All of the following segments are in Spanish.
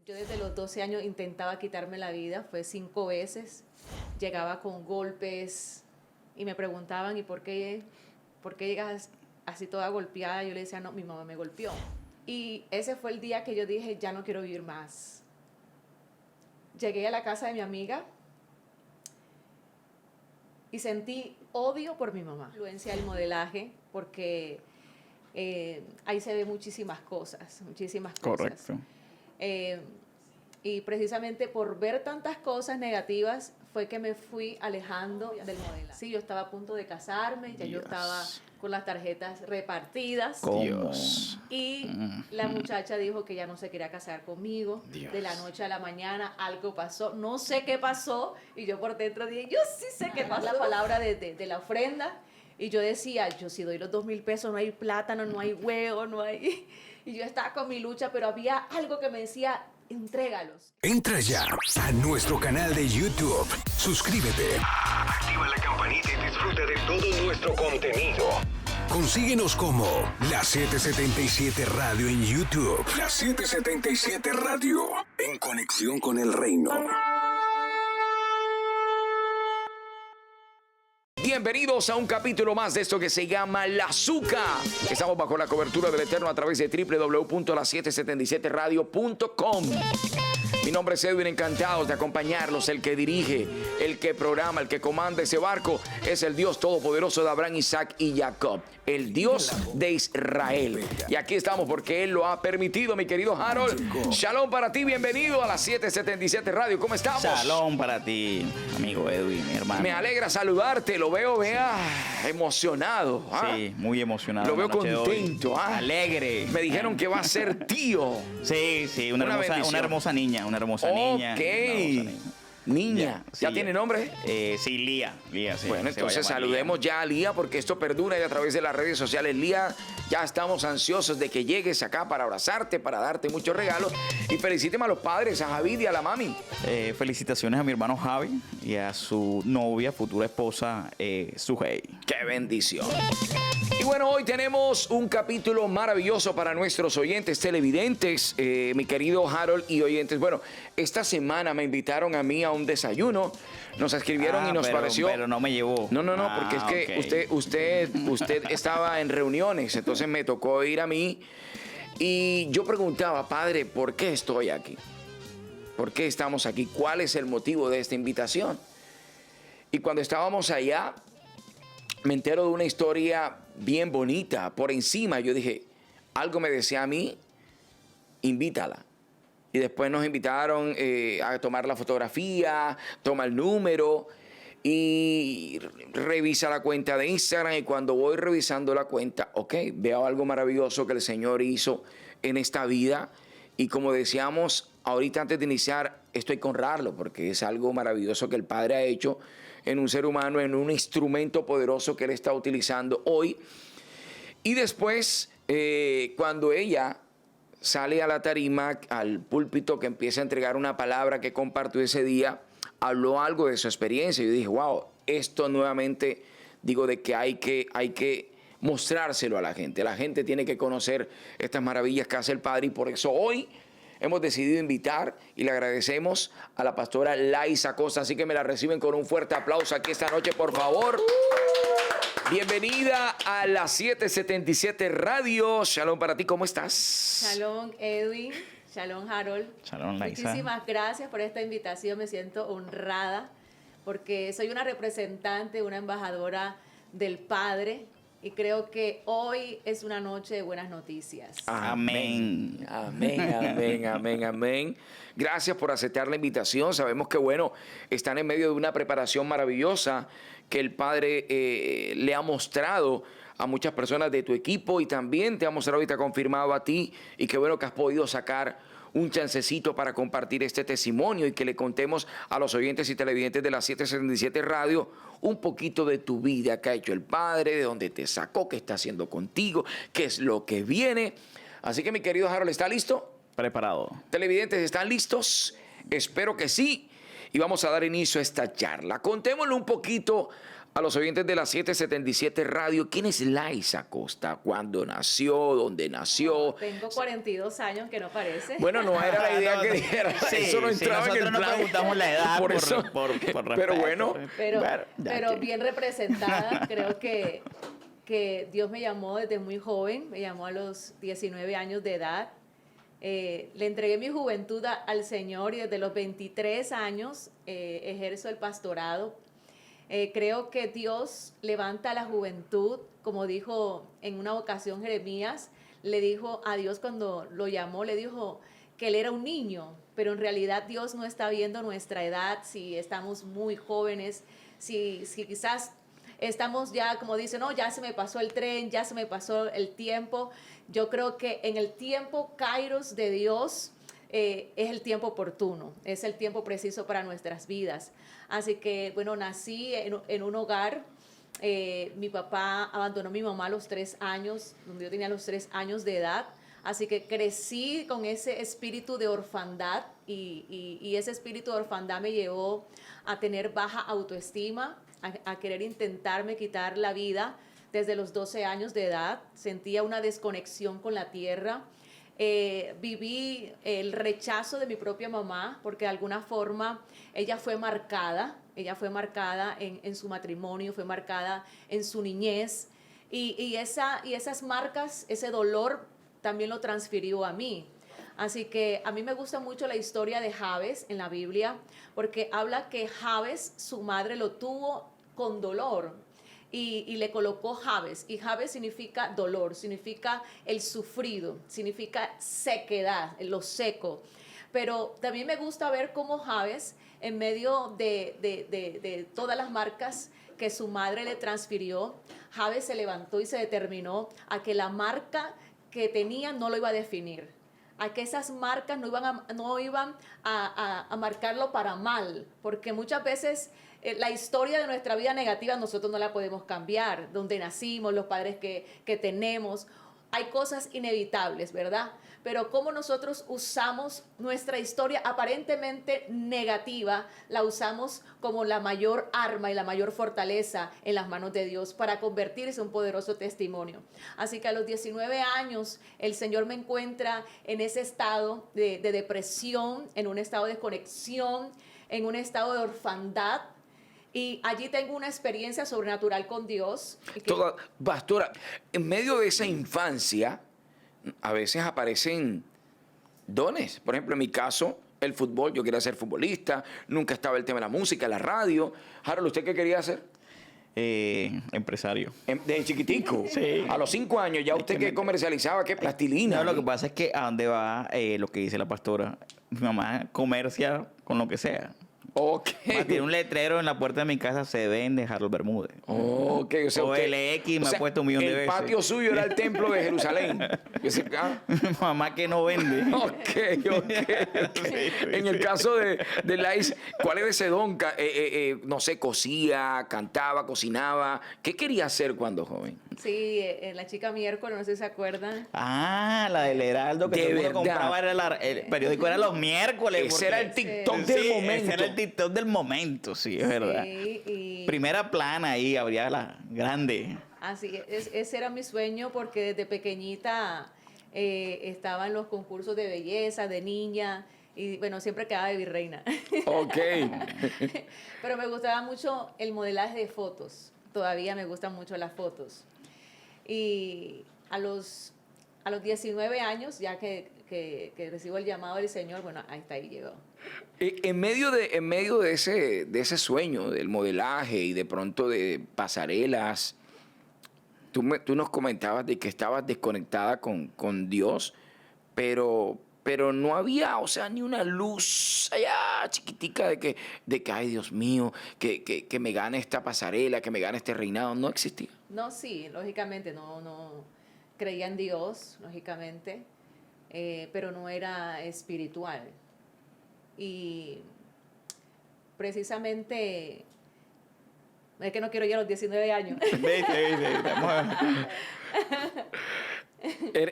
Yo desde los 12 años intentaba quitarme la vida, fue 5 veces. Llegaba con golpes y me preguntaban, ¿y por qué llegas así toda golpeada? Yo le decía, no, mi mamá me golpeó. Y ese fue el día que yo dije, ya no quiero vivir más. Llegué a la casa de mi amiga y sentí odio por mi mamá. Influencia del modelaje, porque ahí se ve muchísimas cosas. Correcto. Y precisamente por ver tantas cosas negativas fue que me fui alejando del modelaje. Sí, yo estaba a punto de casarme, ya yo estaba con las tarjetas repartidas. Dios. Y la muchacha dijo que ya no se quería casar conmigo. Dios. De la noche a la mañana algo pasó, no sé qué pasó. Y yo por dentro dije, yo sí sé qué pasó. La palabra de la ofrenda. Y yo decía, yo si doy los 2,000 pesos, no hay plátano, no hay huevo, no hay... Y yo estaba con mi lucha, pero había algo que me decía, entrégalos. Entra ya a nuestro canal de YouTube. Suscríbete. Activa la campanita y disfruta de todo nuestro contenido. Consíguenos como La 777 Radio en YouTube. La 777 Radio. En conexión con el reino. Bienvenidos a un capítulo más de esto que se llama La Zuca. Estamos bajo la cobertura del Eterno a través de www.la777radio.com. Mi nombre es Edwin, encantados de acompañarlos. El que dirige, el que programa, el que comanda ese barco es el Dios Todopoderoso de Abraham, Isaac y Jacob, el Dios de Israel. Y aquí estamos porque Él lo ha permitido, mi querido Harold. Shalom para ti, bienvenido a la 777 Radio. ¿Cómo estamos? Shalom para ti, amigo Edwin, mi hermano. Me alegra saludarte, lo veo, emocionado. Sí, muy emocionado. Lo veo contento. Alegre. Me dijeron que va a ser tío. Sí, una hermosa niña. Ok. Niña. ¿Ya sí, tiene nombre? Sí, Lía, sí. Bueno, entonces saludemos ya a Lía porque esto perdura y a través de las redes sociales. Lía, ya estamos ansiosos de que llegues acá para abrazarte, para darte muchos regalos. Y felicíteme a los padres, a Javid y a la mami. Felicitaciones a mi hermano Javi y a su novia, futura esposa, Sujei. ¡Qué bendición! Y bueno, hoy tenemos un capítulo maravilloso para nuestros oyentes televidentes, mi querido Harold y oyentes. Bueno, esta semana me invitaron a mí a un desayuno. Nos escribieron y nos pareció... Pero no me llevó. No, porque es que usted estaba en reuniones, entonces me tocó ir a mí. Y yo preguntaba, padre, ¿por qué estoy aquí? ¿Por qué estamos aquí? ¿Cuál es el motivo de esta invitación? Y cuando estábamos allá, me entero de una historia bien bonita. Por encima, yo dije, algo me decía a mí, invítala. Y después nos invitaron a tomar la fotografía, toma el número y revisa la cuenta de Instagram. Y cuando voy revisando la cuenta, veo algo maravilloso que el Señor hizo en esta vida. Y como decíamos ahorita antes de iniciar, esto hay que honrarlo porque es algo maravilloso que el Padre ha hecho en un ser humano, en un instrumento poderoso que Él está utilizando hoy. Y después, cuando ella sale a la tarima, al púlpito, que empieza a entregar una palabra que compartió ese día, habló algo de su experiencia. Yo dije, wow, esto nuevamente, digo, de que hay que mostrárselo a la gente. La gente tiene que conocer estas maravillas que hace el Padre y por eso hoy hemos decidido invitar y le agradecemos a la pastora Laisa Costa. Así que me la reciben con un fuerte aplauso aquí esta noche, por favor. Bienvenida a la 777 Radio. Shalom para ti, ¿cómo estás? Shalom, Edwin. Shalom, Harold. Shalom, Laisa. Muchísimas gracias por esta invitación. Me siento honrada porque soy una representante, una embajadora del Padre. Y creo que hoy es una noche de buenas noticias. Amén. Amén. Gracias por aceptar la invitación. Sabemos que, están en medio de una preparación maravillosa que el Padre le ha mostrado a muchas personas de tu equipo y también te ha mostrado y te ha confirmado a ti. Y qué bueno que has podido sacar un chancecito para compartir este testimonio y que le contemos a los oyentes y televidentes de la 777 Radio un poquito de tu vida, qué ha hecho el Padre, de dónde te sacó, qué está haciendo contigo, qué es lo que viene. Así que mi querido Harold, ¿está listo? Preparado. Televidentes, ¿están listos? Espero que sí. Y vamos a dar inicio a esta charla. Contémosle un poquito a los oyentes de la 777 Radio, ¿quién es Lais Acosta? ¿Cuándo nació? ¿Dónde nació? Tengo 42 años, que no parece. Bueno, no era la idea que dijera. Eso no entraba en el nosotros no plan. preguntamos la edad Por eso. por Pero respeto. bueno. Pero bien representada. Creo que Dios me llamó desde muy joven, me llamó a los 19 años de edad. Le entregué mi juventud al Señor y desde los 23 años ejerzo el pastorado. Creo que Dios levanta la juventud, como dijo en una ocasión Jeremías, le dijo a Dios cuando lo llamó, le dijo que él era un niño, pero en realidad Dios no está viendo nuestra edad, si estamos muy jóvenes, si quizás estamos ya, como dicen, no, ya se me pasó el tren, ya se me pasó el tiempo. Yo creo que en el tiempo kairos de Dios es el tiempo oportuno, es el tiempo preciso para nuestras vidas. Así que, bueno, nací en un hogar. Mi papá abandonó a mi mamá a los 3 años, donde yo tenía los 3 años de edad. Así que crecí con ese espíritu de orfandad y ese espíritu de orfandad me llevó a tener baja autoestima, a querer intentarme quitar la vida desde los 12 años de edad. Sentía una desconexión con la tierra. Viví el rechazo de mi propia mamá porque de alguna forma ella fue marcada en su matrimonio, fue marcada en su niñez y esas marcas, ese dolor también lo transfirió a mí. Así que a mí me gusta mucho la historia de Jabes en la Biblia porque habla que Jabes, su madre lo tuvo con dolor. Y le colocó Jabes, y Jabes significa dolor, significa el sufrido, significa sequedad, lo seco. Pero también me gusta ver cómo Jabes, en medio de todas las marcas que su madre le transfirió, Jabes se levantó y se determinó a que la marca que tenía no lo iba a definir, a que esas marcas no iban a marcarlo para mal, porque muchas veces la historia de nuestra vida negativa nosotros no la podemos cambiar, donde nacimos, los padres que tenemos, hay cosas inevitables, ¿verdad? Pero cómo nosotros usamos nuestra historia aparentemente negativa, la usamos como la mayor arma y la mayor fortaleza en las manos de Dios para convertirse en un poderoso testimonio. Así que a los 19 años el Señor me encuentra en ese estado de depresión, en un estado de desconexión, en un estado de orfandad. Y allí tengo una experiencia sobrenatural con Dios. Pastora, en medio de esa infancia, a veces aparecen dones. Por ejemplo, en mi caso, el fútbol. Yo quería ser futbolista. Nunca estaba el tema de la música, la radio. Harold, ¿usted qué quería hacer? Empresario. Desde chiquitico. Sí. A los 5 años, ¿ya usted qué comercializaba? ¿Qué plastilina? No, lo que pasa es que a dónde va lo que dice la pastora. Mi mamá comercia con lo que sea. Ok. Tiene un letrero en la puerta de mi casa, se vende Harold Bermúdez. Ok, o sea, OLX me ha puesto 1 millón de veces. El patio suyo era el templo de Jerusalén. Mamá que no vende. Ok. En el caso de Lais, ¿cuál era ese don? No sé, cosía, cantaba, cocinaba. ¿Qué quería hacer cuando joven? Sí, la chica miércoles, no sé si se acuerdan. Ah, la del Heraldo que De todo el mundo verdad. compraba, el periódico era los miércoles. Ese era el TikTok del momento. Ese era el TikTok del momento, sí, es verdad. Sí, Primera plana ahí, habría la grande. así, ese era mi sueño porque desde pequeñita estaba en los concursos de belleza, de niña, y bueno, siempre quedaba de virreina. Ok. Pero me gustaba mucho el modelaje de fotos, todavía me gustan mucho las fotos. Y a los 19 años, ya que recibo el llamado del Señor, bueno, hasta ahí llegó. En medio de ese sueño del modelaje y de pronto de pasarelas, tú nos comentabas de que estabas desconectada con Dios, pero no había, o sea, ni una luz allá chiquitica de que ay, Dios mío, que me gane esta pasarela, que me gane este reinado. No existía. No, sí, lógicamente, no creía en Dios, lógicamente, pero no era espiritual. Y precisamente, es que no quiero ir a los 19 años.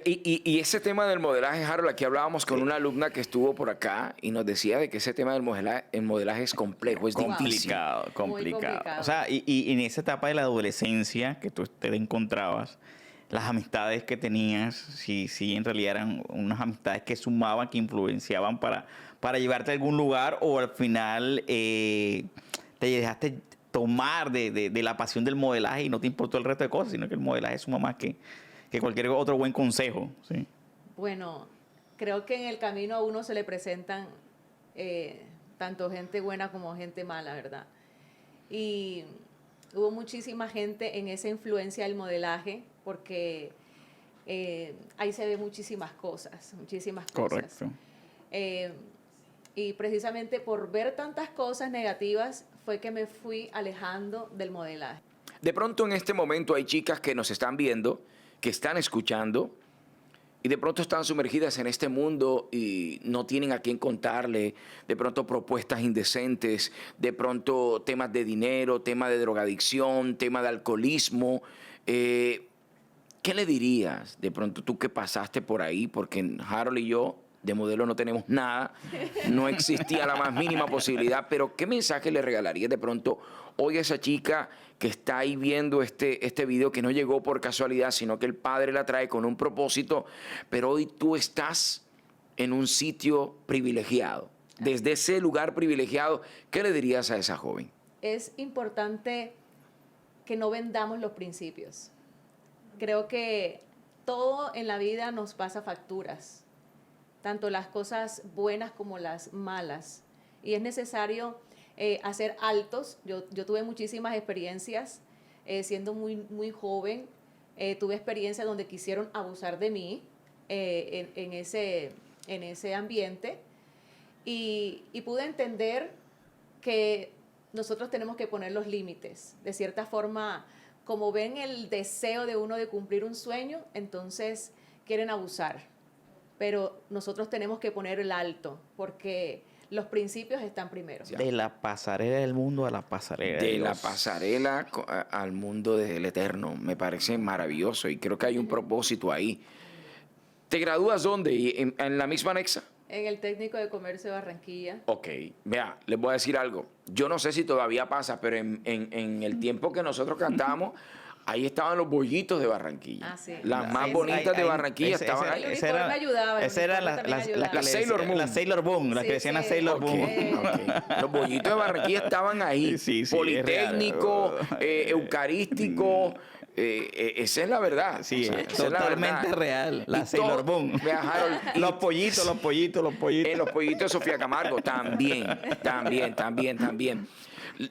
Y ese tema del modelaje, Harold, aquí hablábamos con una alumna que estuvo por acá y nos decía de que ese tema del modelaje es complejo, es difícil. Complicado, complicado. complicado. O sea, y en esa etapa de la adolescencia que tú te encontrabas, las amistades que tenías, sí, en realidad eran unas amistades que sumaban, que influenciaban para llevarte a algún lugar, o al final te dejaste tomar de la pasión del modelaje y no te importó el resto de cosas, sino que el modelaje suma más que cualquier otro buen consejo. ¿Sí? Bueno, creo que en el camino a uno se le presentan tanto gente buena como gente mala, ¿verdad? Y hubo muchísima gente en esa influencia del modelaje, porque ahí se ve muchísimas cosas. Correcto. Y precisamente por ver tantas cosas negativas fue que me fui alejando del modelaje. De pronto en este momento hay chicas que nos están viendo, que están escuchando y de pronto están sumergidas en este mundo y no tienen a quién contarle, de pronto propuestas indecentes, de pronto temas de dinero, temas de drogadicción, temas de alcoholismo. ¿Qué le dirías de pronto tú que pasaste por ahí? Porque Harold y yo de modelo no tenemos nada, no existía la más mínima posibilidad, pero ¿qué mensaje le regalarías de pronto hoy a esa chica que está ahí viendo este video, que no llegó por casualidad, sino que el padre la trae con un propósito, pero hoy tú estás en un sitio privilegiado? Desde ese lugar privilegiado, ¿qué le dirías a esa joven? Es importante que no vendamos los principios. Creo que todo en la vida nos pasa facturas, tanto las cosas buenas como las malas. Y es necesario hacer altos. Yo tuve muchísimas experiencias siendo muy joven. Tuve experiencias donde quisieron abusar de mí en ese ambiente. Y pude entender que nosotros tenemos que poner los límites. De cierta forma, como ven el deseo de uno de cumplir un sueño, entonces quieren abusar. Pero nosotros tenemos que poner el alto, porque los principios están primero. De la pasarela del mundo a la pasarela de De la Dios. pasarela al mundo del eterno. Me parece maravilloso y creo que hay un propósito ahí. ¿Te gradúas dónde? ¿En la misma Nexa? En el Técnico de Comercio de Barranquilla. Ok, vea, les voy a decir algo. Yo no sé si todavía pasa, pero en el tiempo que nosotros cantamos, ahí estaban los bollitos de Barranquilla. Ah, sí. Las más Sí, bonitas de Barranquilla estaban ahí. El uniforme ayudaba, el Esa era uniforme también ayudaba. la Sailor Moon. La Sailor Moon, la Sí, que decían a sí. Sailor Ok, Moon. ok. Los bollitos de Barranquilla estaban ahí. Sí, sí, Politécnico, es real. eucarístico. Esa es la verdad. Sí, O sea, esa es la totalmente verdad. real. La Y Sailor todo- Moon. Vea, Harold, y Los pollitos. los pollitos de Sofía Camargo, también.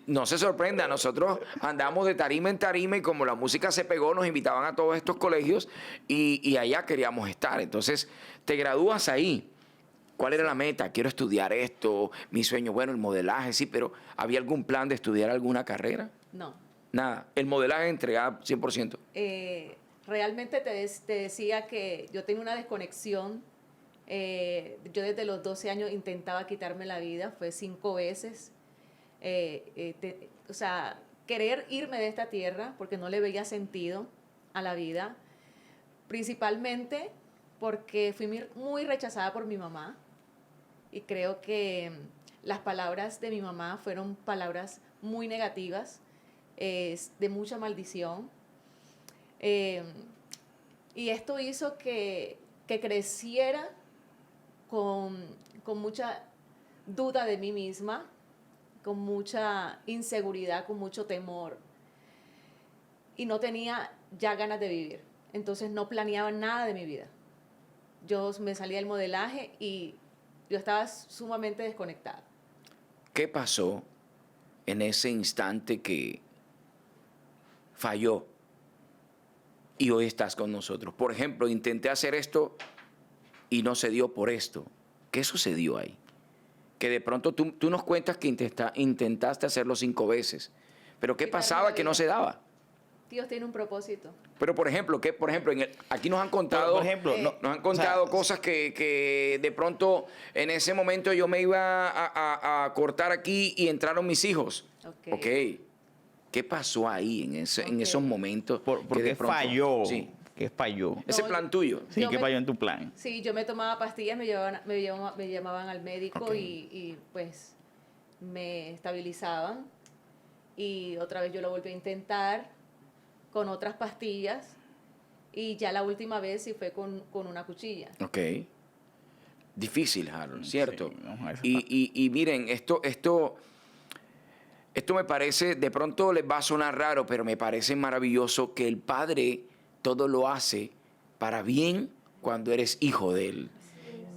No se sorprenda, nosotros andamos de tarima en tarima y como la música se pegó, nos invitaban a todos estos colegios y allá queríamos estar. Entonces, te gradúas ahí. ¿Cuál era la meta? Quiero estudiar esto, mi sueño, bueno, el modelaje, sí, pero ¿había algún plan de estudiar alguna carrera? No. Nada, el modelaje entregado 100%. Realmente te decía que yo tenía una desconexión. Yo desde los 12 años intentaba quitarme la vida, fue 5 veces. O sea, querer irme de esta tierra porque no le veía sentido a la vida, principalmente porque fui muy rechazada por mi mamá y creo que las palabras de mi mamá fueron palabras muy negativas, de mucha maldición, y esto hizo que creciera con mucha duda de mí misma, con mucha inseguridad, con mucho temor. Y no tenía ya ganas de vivir. Entonces no planeaba nada de mi vida. Yo me salía del modelaje y yo estaba sumamente desconectada. ¿Qué pasó en ese instante que falló y hoy estás con nosotros? Por ejemplo, intenté hacer esto y no se dio por esto. ¿Qué sucedió ahí? Que de pronto tú nos cuentas que intentaste hacerlo 5 veces. Pero ¿qué Quitarme pasaba la que no vida. se daba? Dios tiene un propósito. Pero por ejemplo, aquí nos han contado, Por ejemplo, nos han contado cosas que de pronto en ese momento yo me iba a cortar aquí y entraron mis hijos. Ok. ¿Qué pasó ahí en esos momentos? ¿Por que de qué pronto- falló? Sí. ¿Qué falló? Ese No, plan tuyo. Sí, yo ¿qué me- falló en tu plan? Sí, yo me tomaba pastillas, me llamaban al médico Ok. y pues me estabilizaban y otra vez yo lo volví a intentar con otras pastillas y ya la última vez sí fue con una cuchilla. Ok. Difícil, Harold, ¿cierto? Sí, vamos a esa y, parte. y miren, esto me parece, de pronto les va a sonar raro, pero me parece maravilloso que el Padre todo lo hace para bien cuando eres hijo de Él.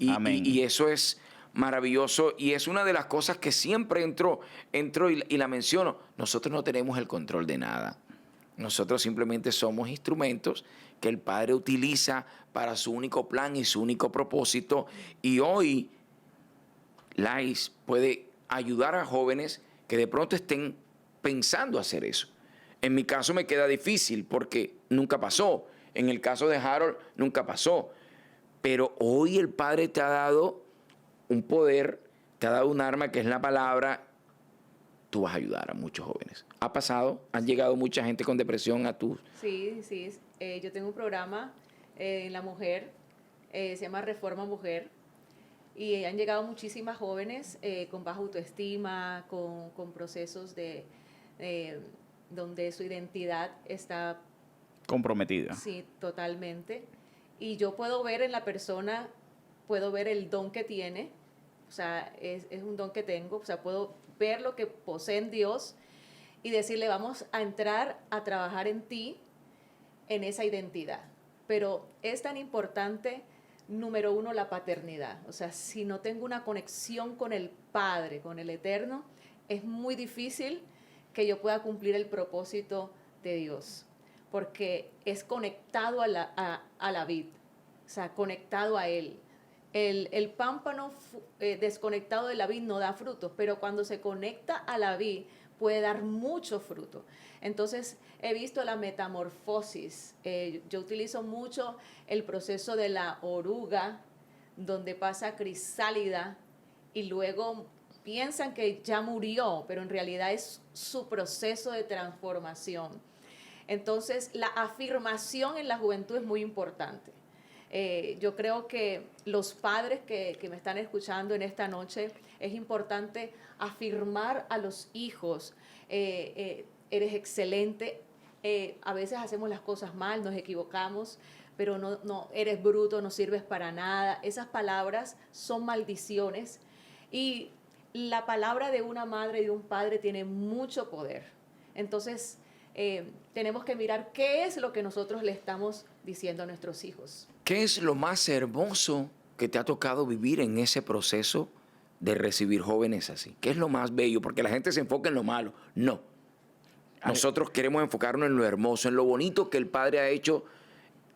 Amén. Y eso es maravilloso y es una de las cosas que siempre entro y la menciono. Nosotros no tenemos el control de nada. Nosotros simplemente somos instrumentos que el Padre utiliza para su único plan y su único propósito. Y hoy Lais puede ayudar a jóvenes que de pronto estén pensando hacer eso. En mi caso me queda difícil porque nunca pasó. En el caso de Harold nunca pasó. Pero hoy el Padre te ha dado un poder, te ha dado un arma que es la palabra. Tú vas a ayudar a muchos jóvenes. ¿Ha pasado? ¿Han llegado mucha gente con depresión a tu? Sí, sí. Yo tengo un programa en La Mujer, se llama Reforma Mujer, y han llegado muchísimas jóvenes con baja autoestima, con procesos donde su identidad está, Comprometida. sí, totalmente. Y yo puedo ver en la persona, puedo ver el don que tiene, o sea, es un don que tengo, o sea, puedo ver lo que posee en Dios y decirle, vamos a entrar a trabajar en ti, en esa identidad. Pero es tan importante, número uno, la paternidad. O sea, si no tengo una conexión con el Padre, con el Eterno, es muy difícil que yo pueda cumplir el propósito de Dios, porque es conectado a la vid, o sea, conectado a Él. El pámpano desconectado de la vid no da frutos, pero cuando se conecta a la vid puede dar mucho fruto. Entonces he visto la metamorfosis. Yo utilizo mucho el proceso de la oruga, donde pasa crisálida y luego piensan que ya murió, pero en realidad es su proceso de transformación. Entonces la afirmación en la juventud es muy importante. Yo creo que los padres que me están escuchando en esta noche, es importante afirmar a los hijos, eres excelente, a veces hacemos las cosas mal, nos equivocamos, pero no eres bruto, no sirves para nada. Esas palabras son maldiciones y la palabra de una madre y de un padre tiene mucho poder. Entonces, tenemos que mirar qué es lo que nosotros le estamos diciendo a nuestros hijos. ¿Qué es lo más hermoso que te ha tocado vivir en ese proceso de recibir jóvenes así? ¿Qué es lo más bello? Porque la gente se enfoca en lo malo. No. Nosotros queremos enfocarnos en lo hermoso, en lo bonito que el Padre ha hecho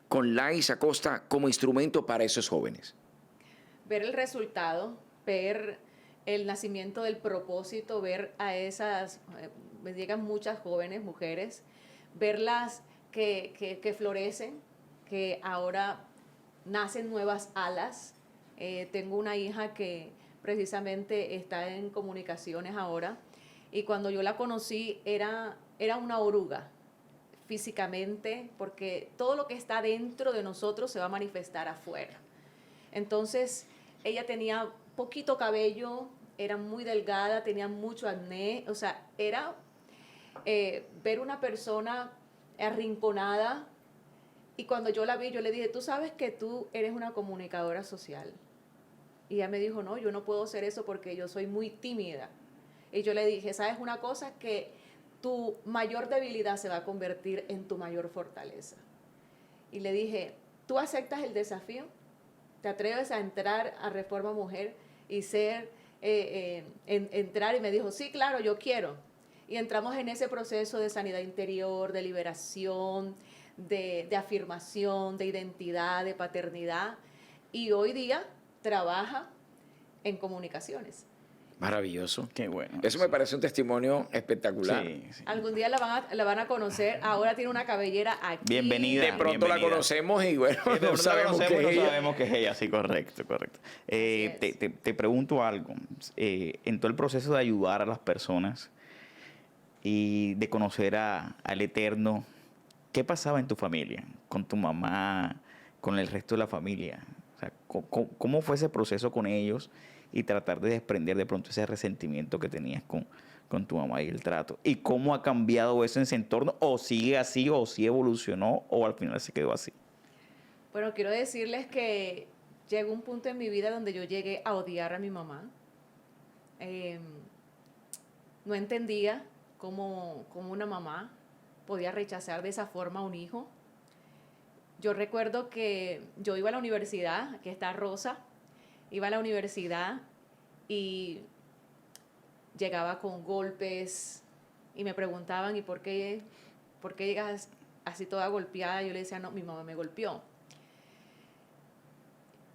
con Lais Acosta como instrumento para esos jóvenes. Ver el resultado, ver el nacimiento del propósito, ver a esas, me llegan muchas jóvenes mujeres, verlas que florecen, que ahora nacen nuevas alas. Tengo una hija que precisamente está en comunicaciones ahora y cuando yo la conocí era una oruga físicamente, porque todo lo que está dentro de nosotros se va a manifestar afuera. Entonces ella tenía poquito cabello, era muy delgada, tenía mucho acné, o sea, era ver una persona arrinconada. Y cuando yo la vi, yo le dije, tú sabes que tú eres una comunicadora social. Y ella me dijo, no, yo no puedo hacer eso porque yo soy muy tímida. Y yo le dije, ¿sabes una cosa? Que tu mayor debilidad se va a convertir en tu mayor fortaleza. Y le dije, ¿tú aceptas el desafío? ¿Te atreves a entrar a Reforma Mujer y entrar? Y me dijo, sí, claro, yo quiero. Y entramos en ese proceso de sanidad interior, de liberación, de afirmación, de identidad, de paternidad. Y hoy día trabaja en comunicaciones. Maravilloso. Qué bueno. Eso me parece un testimonio espectacular. Sí, sí. Algún día la van a conocer. Ahora tiene una cabellera aquí. Bienvenida. De pronto la bienvenida. conocemos y bueno, De no pronto sabemos la qué conocemos, es no ella. sabemos que es ella, sí, correcto, correcto. es. Te pregunto algo. En todo el proceso de ayudar a las personas y de conocer al Eterno ¿qué pasaba en tu familia? Con tu mamá, con el resto de la familia. O sea, ¿cómo fue ese proceso con ellos y tratar de desprender de pronto ese resentimiento que tenías con tu mamá y el trato? ¿Y cómo ha cambiado eso en ese entorno? ¿O sigue así, o sí evolucionó, o al final se quedó así? Bueno, quiero decirles que llegó un punto en mi vida donde yo llegué a odiar a mi mamá. No entendía cómo una mamá podía rechazar de esa forma a un hijo. Yo recuerdo que yo iba a la universidad, aquí está Rosa, iba a la universidad y llegaba con golpes y me preguntaban, ¿y por qué llegas así toda golpeada? Yo le decía, no, mi mamá me golpeó.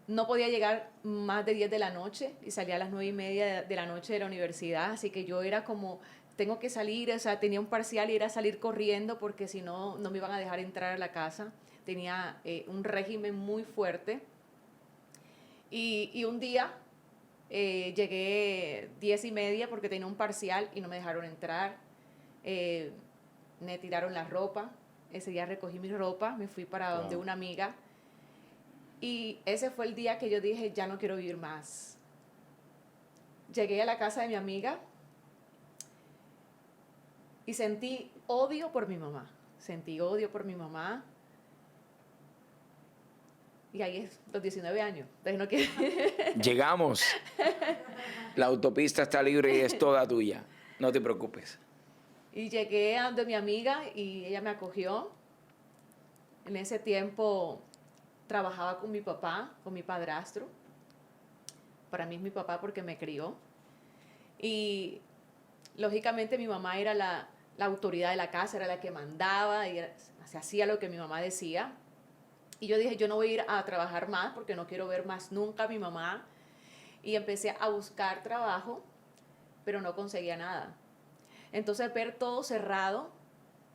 No podía llegar más de 10 de la noche y salía a las 9:30 de la noche de la universidad, así que yo era como, tengo que salir, o sea, tenía un parcial y era salir corriendo porque si no, no me iban a dejar entrar a la casa. Tenía un régimen muy fuerte. Y un día llegué 10:30 porque tenía un parcial y no me dejaron entrar. Me tiraron la ropa. Ese día recogí mi ropa, me fui para donde una amiga. Y ese fue el día que yo dije, ya no quiero vivir más. Llegué a la casa de mi amiga y sentí odio por mi mamá. Sentí odio por mi mamá. Y ahí es los 19 años. Entonces no quiero... Llegamos. La autopista está libre y es toda tuya. No te preocupes. Y llegué a donde mi amiga y ella me acogió. En ese tiempo trabajaba con mi papá, con mi padrastro. Para mí es mi papá porque me crió. Y lógicamente mi mamá era la autoridad de la casa, era la que mandaba y se hacía lo que mi mamá decía. Y yo dije, yo no voy a ir a trabajar más porque no quiero ver más nunca a mi mamá. Y empecé a buscar trabajo, pero no conseguía nada. Entonces ver todo cerrado,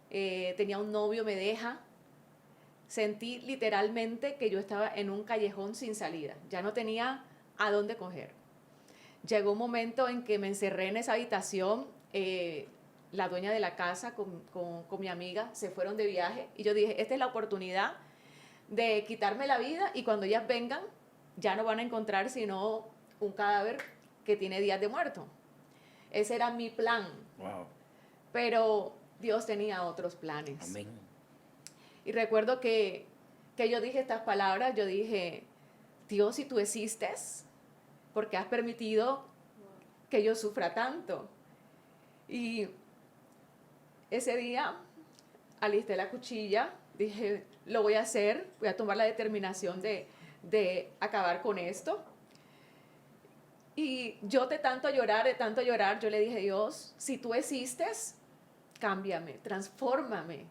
tenía un novio, me deja. Sentí literalmente que yo estaba en un callejón sin salida. Ya no tenía a dónde coger. Llegó un momento en que me encerré en esa habitación. La dueña de la casa con mi amiga se fueron de viaje. Y yo dije, esta es la oportunidad de quitarme la vida. Y cuando ellas vengan, ya no van a encontrar sino un cadáver que tiene días de muerto. Ese era mi plan. Wow. Pero Dios tenía otros planes. Amén. Y recuerdo que yo dije estas palabras, yo dije, Dios, si tú existes, ¿por qué has permitido que yo sufra tanto? Y ese día alisté la cuchilla, dije, lo voy a hacer, voy a tomar la determinación de acabar con esto. Y yo de tanto llorar, yo le dije, Dios, si tú existes, cámbiame, transfórmame.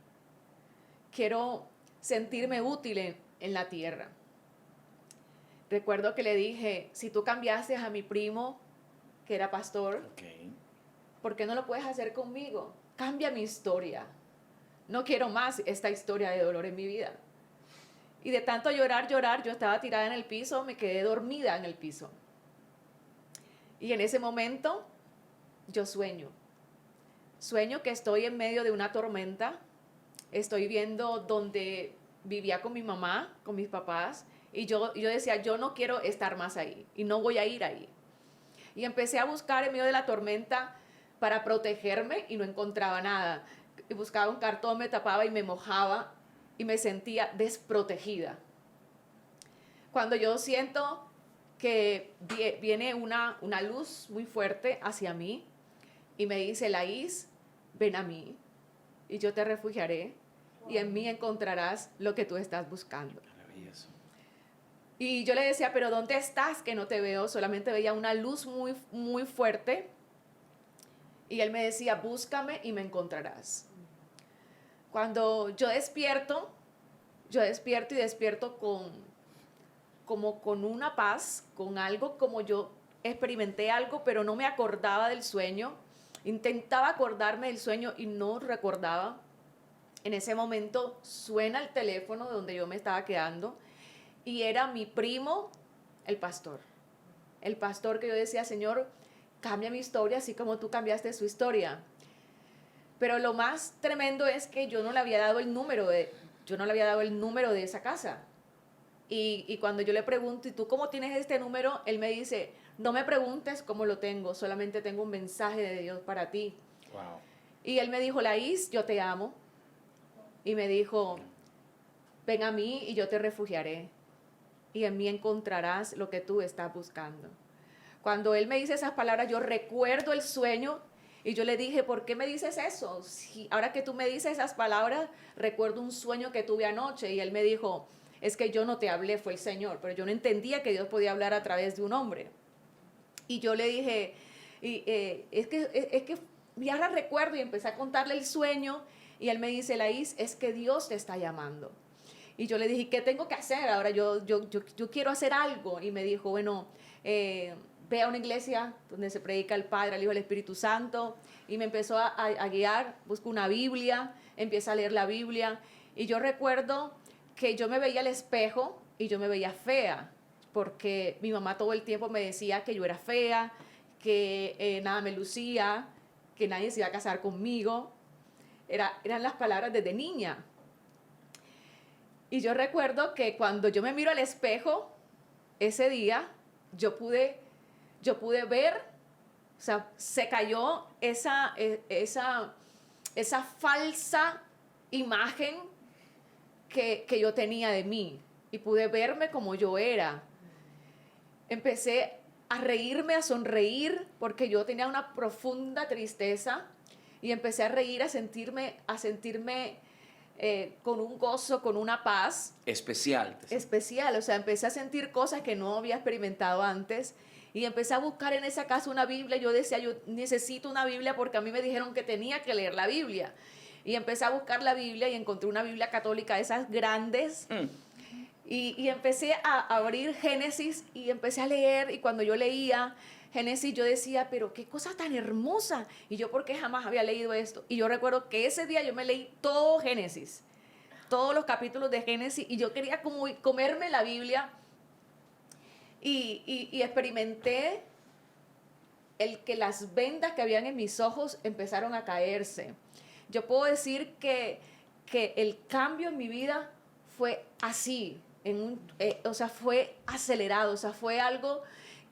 Quiero sentirme útil en la tierra. Recuerdo que le dije, si tú cambiaste a mi primo, que era pastor, ¿por qué no lo puedes hacer conmigo? Cambia mi historia. No quiero más esta historia de dolor en mi vida. Y de tanto llorar, yo estaba tirada en el piso, me quedé dormida en el piso. Y en ese momento, yo sueño. Sueño que estoy en medio de una tormenta. Estoy viendo donde vivía con mi mamá, con mis papás, y yo decía, yo no quiero estar más ahí, y no voy a ir ahí. Y empecé a buscar en medio de la tormenta para protegerme, y no encontraba nada. Y buscaba un cartón, me tapaba y me mojaba, y me sentía desprotegida. Cuando yo siento que viene una luz muy fuerte hacia mí, y me dice, Laís, ven a mí, y yo te refugiaré, y en mí encontrarás lo que tú estás buscando. Maravilloso. Y yo le decía, pero ¿dónde estás? Que no te veo. Solamente veía una luz muy, muy fuerte. Y él me decía, búscame y me encontrarás. Cuando yo despierto y despierto como con una paz, con algo, como yo experimenté algo, pero no me acordaba del sueño. Intentaba acordarme del sueño y no recordaba. En ese momento suena el teléfono donde yo me estaba quedando y era mi primo, el pastor. El pastor que yo decía, Señor, cambia mi historia así como tú cambiaste su historia. Pero lo más tremendo es que yo no le había dado el número de esa casa. Y cuando yo le pregunto, ¿y tú cómo tienes este número? Él me dice, no me preguntes cómo lo tengo, solamente tengo un mensaje de Dios para ti. Wow. Y él me dijo, Laís, yo te amo. Y me dijo, ven a mí y yo te refugiaré. Y en mí encontrarás lo que tú estás buscando. Cuando él me dice esas palabras, yo recuerdo el sueño y yo le dije, ¿por qué me dices eso? Si ahora que tú me dices esas palabras, recuerdo un sueño que tuve anoche. Y él me dijo, es que yo no te hablé, fue el Señor, pero yo no entendía que Dios podía hablar a través de un hombre. Y yo le dije, es que ya ahora recuerdo, y empecé a contarle el sueño, y él me dice, Laís, es que Dios te está llamando. Y yo le dije, ¿qué tengo que hacer? Ahora yo quiero hacer algo. Y me dijo, bueno, ve a una iglesia donde se predica el Padre, el Hijo y el Espíritu Santo. Y me empezó a guiar, busco una Biblia, empieza a leer la Biblia. Y yo recuerdo que yo me veía al espejo y yo me veía fea, porque mi mamá todo el tiempo me decía que yo era fea, que nada me lucía, que nadie se iba a casar conmigo. Eran las palabras desde niña. Y yo recuerdo que cuando yo me miro al espejo, ese día, yo pude ver, o sea, se cayó esa falsa imagen que yo tenía de mí, y pude verme como yo era. Empecé a reírme, a sonreír, porque yo tenía una profunda tristeza, y empecé a reír, a sentirme con un gozo, con una paz. Especial. O sea, empecé a sentir cosas que no había experimentado antes, y empecé a buscar en esa casa una Biblia. Yo decía, yo necesito una Biblia porque a mí me dijeron que tenía que leer la Biblia. Y empecé a buscar la Biblia y encontré una Biblia católica, esas grandes. Y empecé a abrir Génesis y empecé a leer, y cuando yo leía Génesis yo decía, pero qué cosa tan hermosa, y yo porque jamás había leído esto. Y yo recuerdo que ese día yo me leí todo Génesis, todos los capítulos de Génesis, y yo quería como comerme la Biblia, y experimenté el que las vendas que habían en mis ojos empezaron a caerse. Yo puedo decir que el cambio en mi vida fue así, o sea, fue acelerado, o sea, fue algo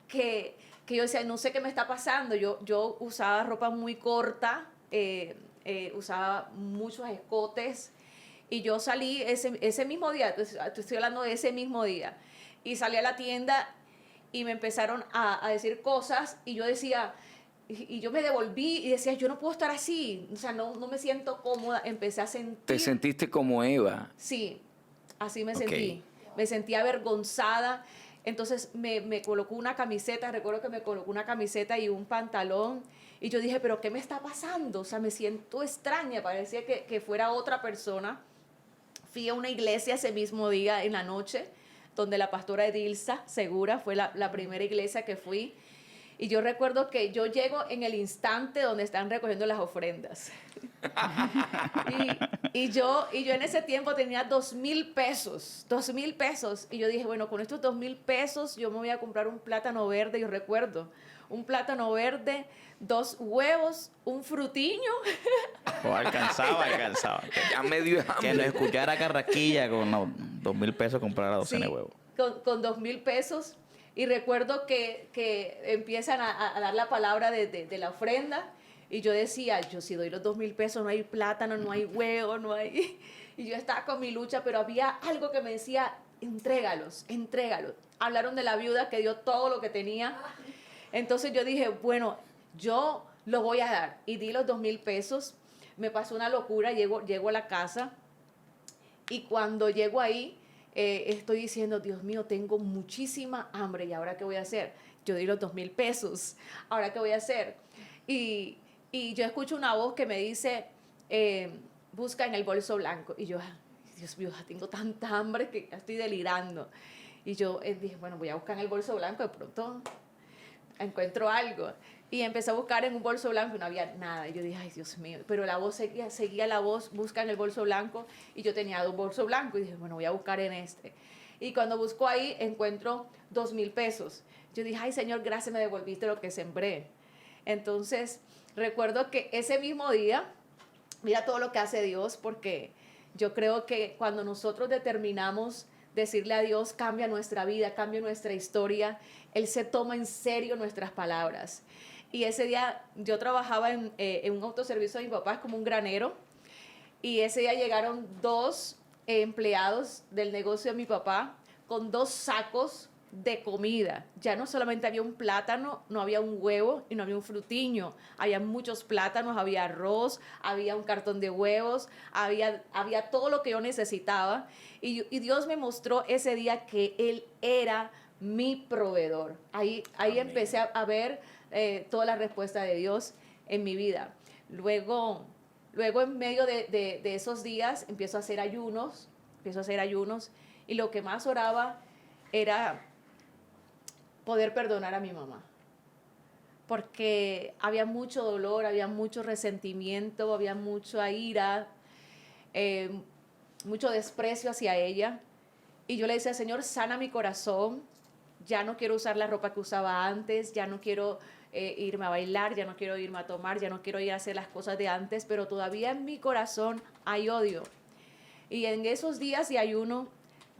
que yo decía, no sé qué me está pasando. Yo usaba ropa muy corta, usaba muchos escotes, y yo salí ese mismo día, te estoy hablando de ese mismo día, y salí a la tienda y me empezaron a decir cosas, y yo decía, y yo me devolví y decía, yo no puedo estar así, o sea, no me siento cómoda. Empecé a sentir... ¿Te sentiste como Eva? Sí, así me Ok. sentí. Me sentí avergonzada. Entonces me colocó una camiseta, recuerdo que me colocó una camiseta y un pantalón, y yo dije, pero ¿qué me está pasando? O sea, me siento extraña, parecía que fuera otra persona. Fui a una iglesia ese mismo día en la noche, donde la pastora Edilza Segura fue la primera iglesia que fui. Y yo recuerdo que yo llego en el instante donde están recogiendo las ofrendas. y yo en ese tiempo tenía 2,000 pesos. 2,000 pesos. Y yo dije, bueno, con estos 2,000 pesos yo me voy a comprar un plátano verde. Yo recuerdo, un plátano verde, 2 huevos, un frutiño. O alcanzaba. Ya medio Que no escuchara Carraquilla con los 2,000 pesos comprar a docena de huevos. Con 2,000 pesos. Y recuerdo que empiezan a dar la palabra de la ofrenda. Y yo decía, yo si doy los 2,000 pesos, no hay plátano, no hay huevo, no hay... Y yo estaba con mi lucha, pero había algo que me decía, entrégalos. Hablaron de la viuda que dio todo lo que tenía. Entonces yo dije, bueno, yo lo voy a dar. Y di los 2,000 pesos. Me pasó una locura, llego a la casa. Y cuando llego ahí, estoy diciendo, Dios mío, tengo muchísima hambre, ¿y ahora qué voy a hacer? Yo di los 2,000 pesos, ¿ahora qué voy a hacer? Y yo escucho una voz que me dice, busca en el bolso blanco. Y yo, Dios mío, tengo tanta hambre que estoy delirando. Y yo dije, bueno, voy a buscar en el bolso blanco, de pronto encuentro algo. Y empecé a buscar en un bolso blanco y no había nada. Y yo dije, ay, Dios mío. Pero la voz seguía la voz, busca en el bolso blanco. Y yo tenía 2 bolsos blancos. Y dije, bueno, voy a buscar en este. Y cuando busco ahí, encuentro 2,000 pesos. Yo dije, ay, Señor, gracias, me devolviste lo que sembré. Entonces, recuerdo que ese mismo día, mira todo lo que hace Dios, porque yo creo que cuando nosotros determinamos decirle a Dios, cambia nuestra vida, cambia nuestra historia, Él se toma en serio nuestras palabras. Y ese día yo trabajaba en un autoservicio de mi papá, es como un granero, y ese día llegaron 2 empleados del negocio de mi papá con 2 sacos de comida. Ya no solamente había un plátano, no había un huevo y no había un frutiño. Había muchos plátanos, había arroz, había un cartón de huevos, había todo lo que yo necesitaba. Y Dios me mostró ese día que Él era mi proveedor. Ahí empecé a ver toda la respuesta de Dios en mi vida. Luego en medio de esos días empiezo a hacer ayunos, y lo que más oraba era poder perdonar a mi mamá, porque había mucho dolor, había mucho resentimiento, había mucha ira, mucho desprecio hacia ella, y yo le decía, Señor, sana mi corazón, ya no quiero usar la ropa que usaba antes, ya no quiero irme a bailar, ya no quiero irme a tomar, ya no quiero ir a hacer las cosas de antes, pero todavía en mi corazón hay odio. Y en esos días de ayuno,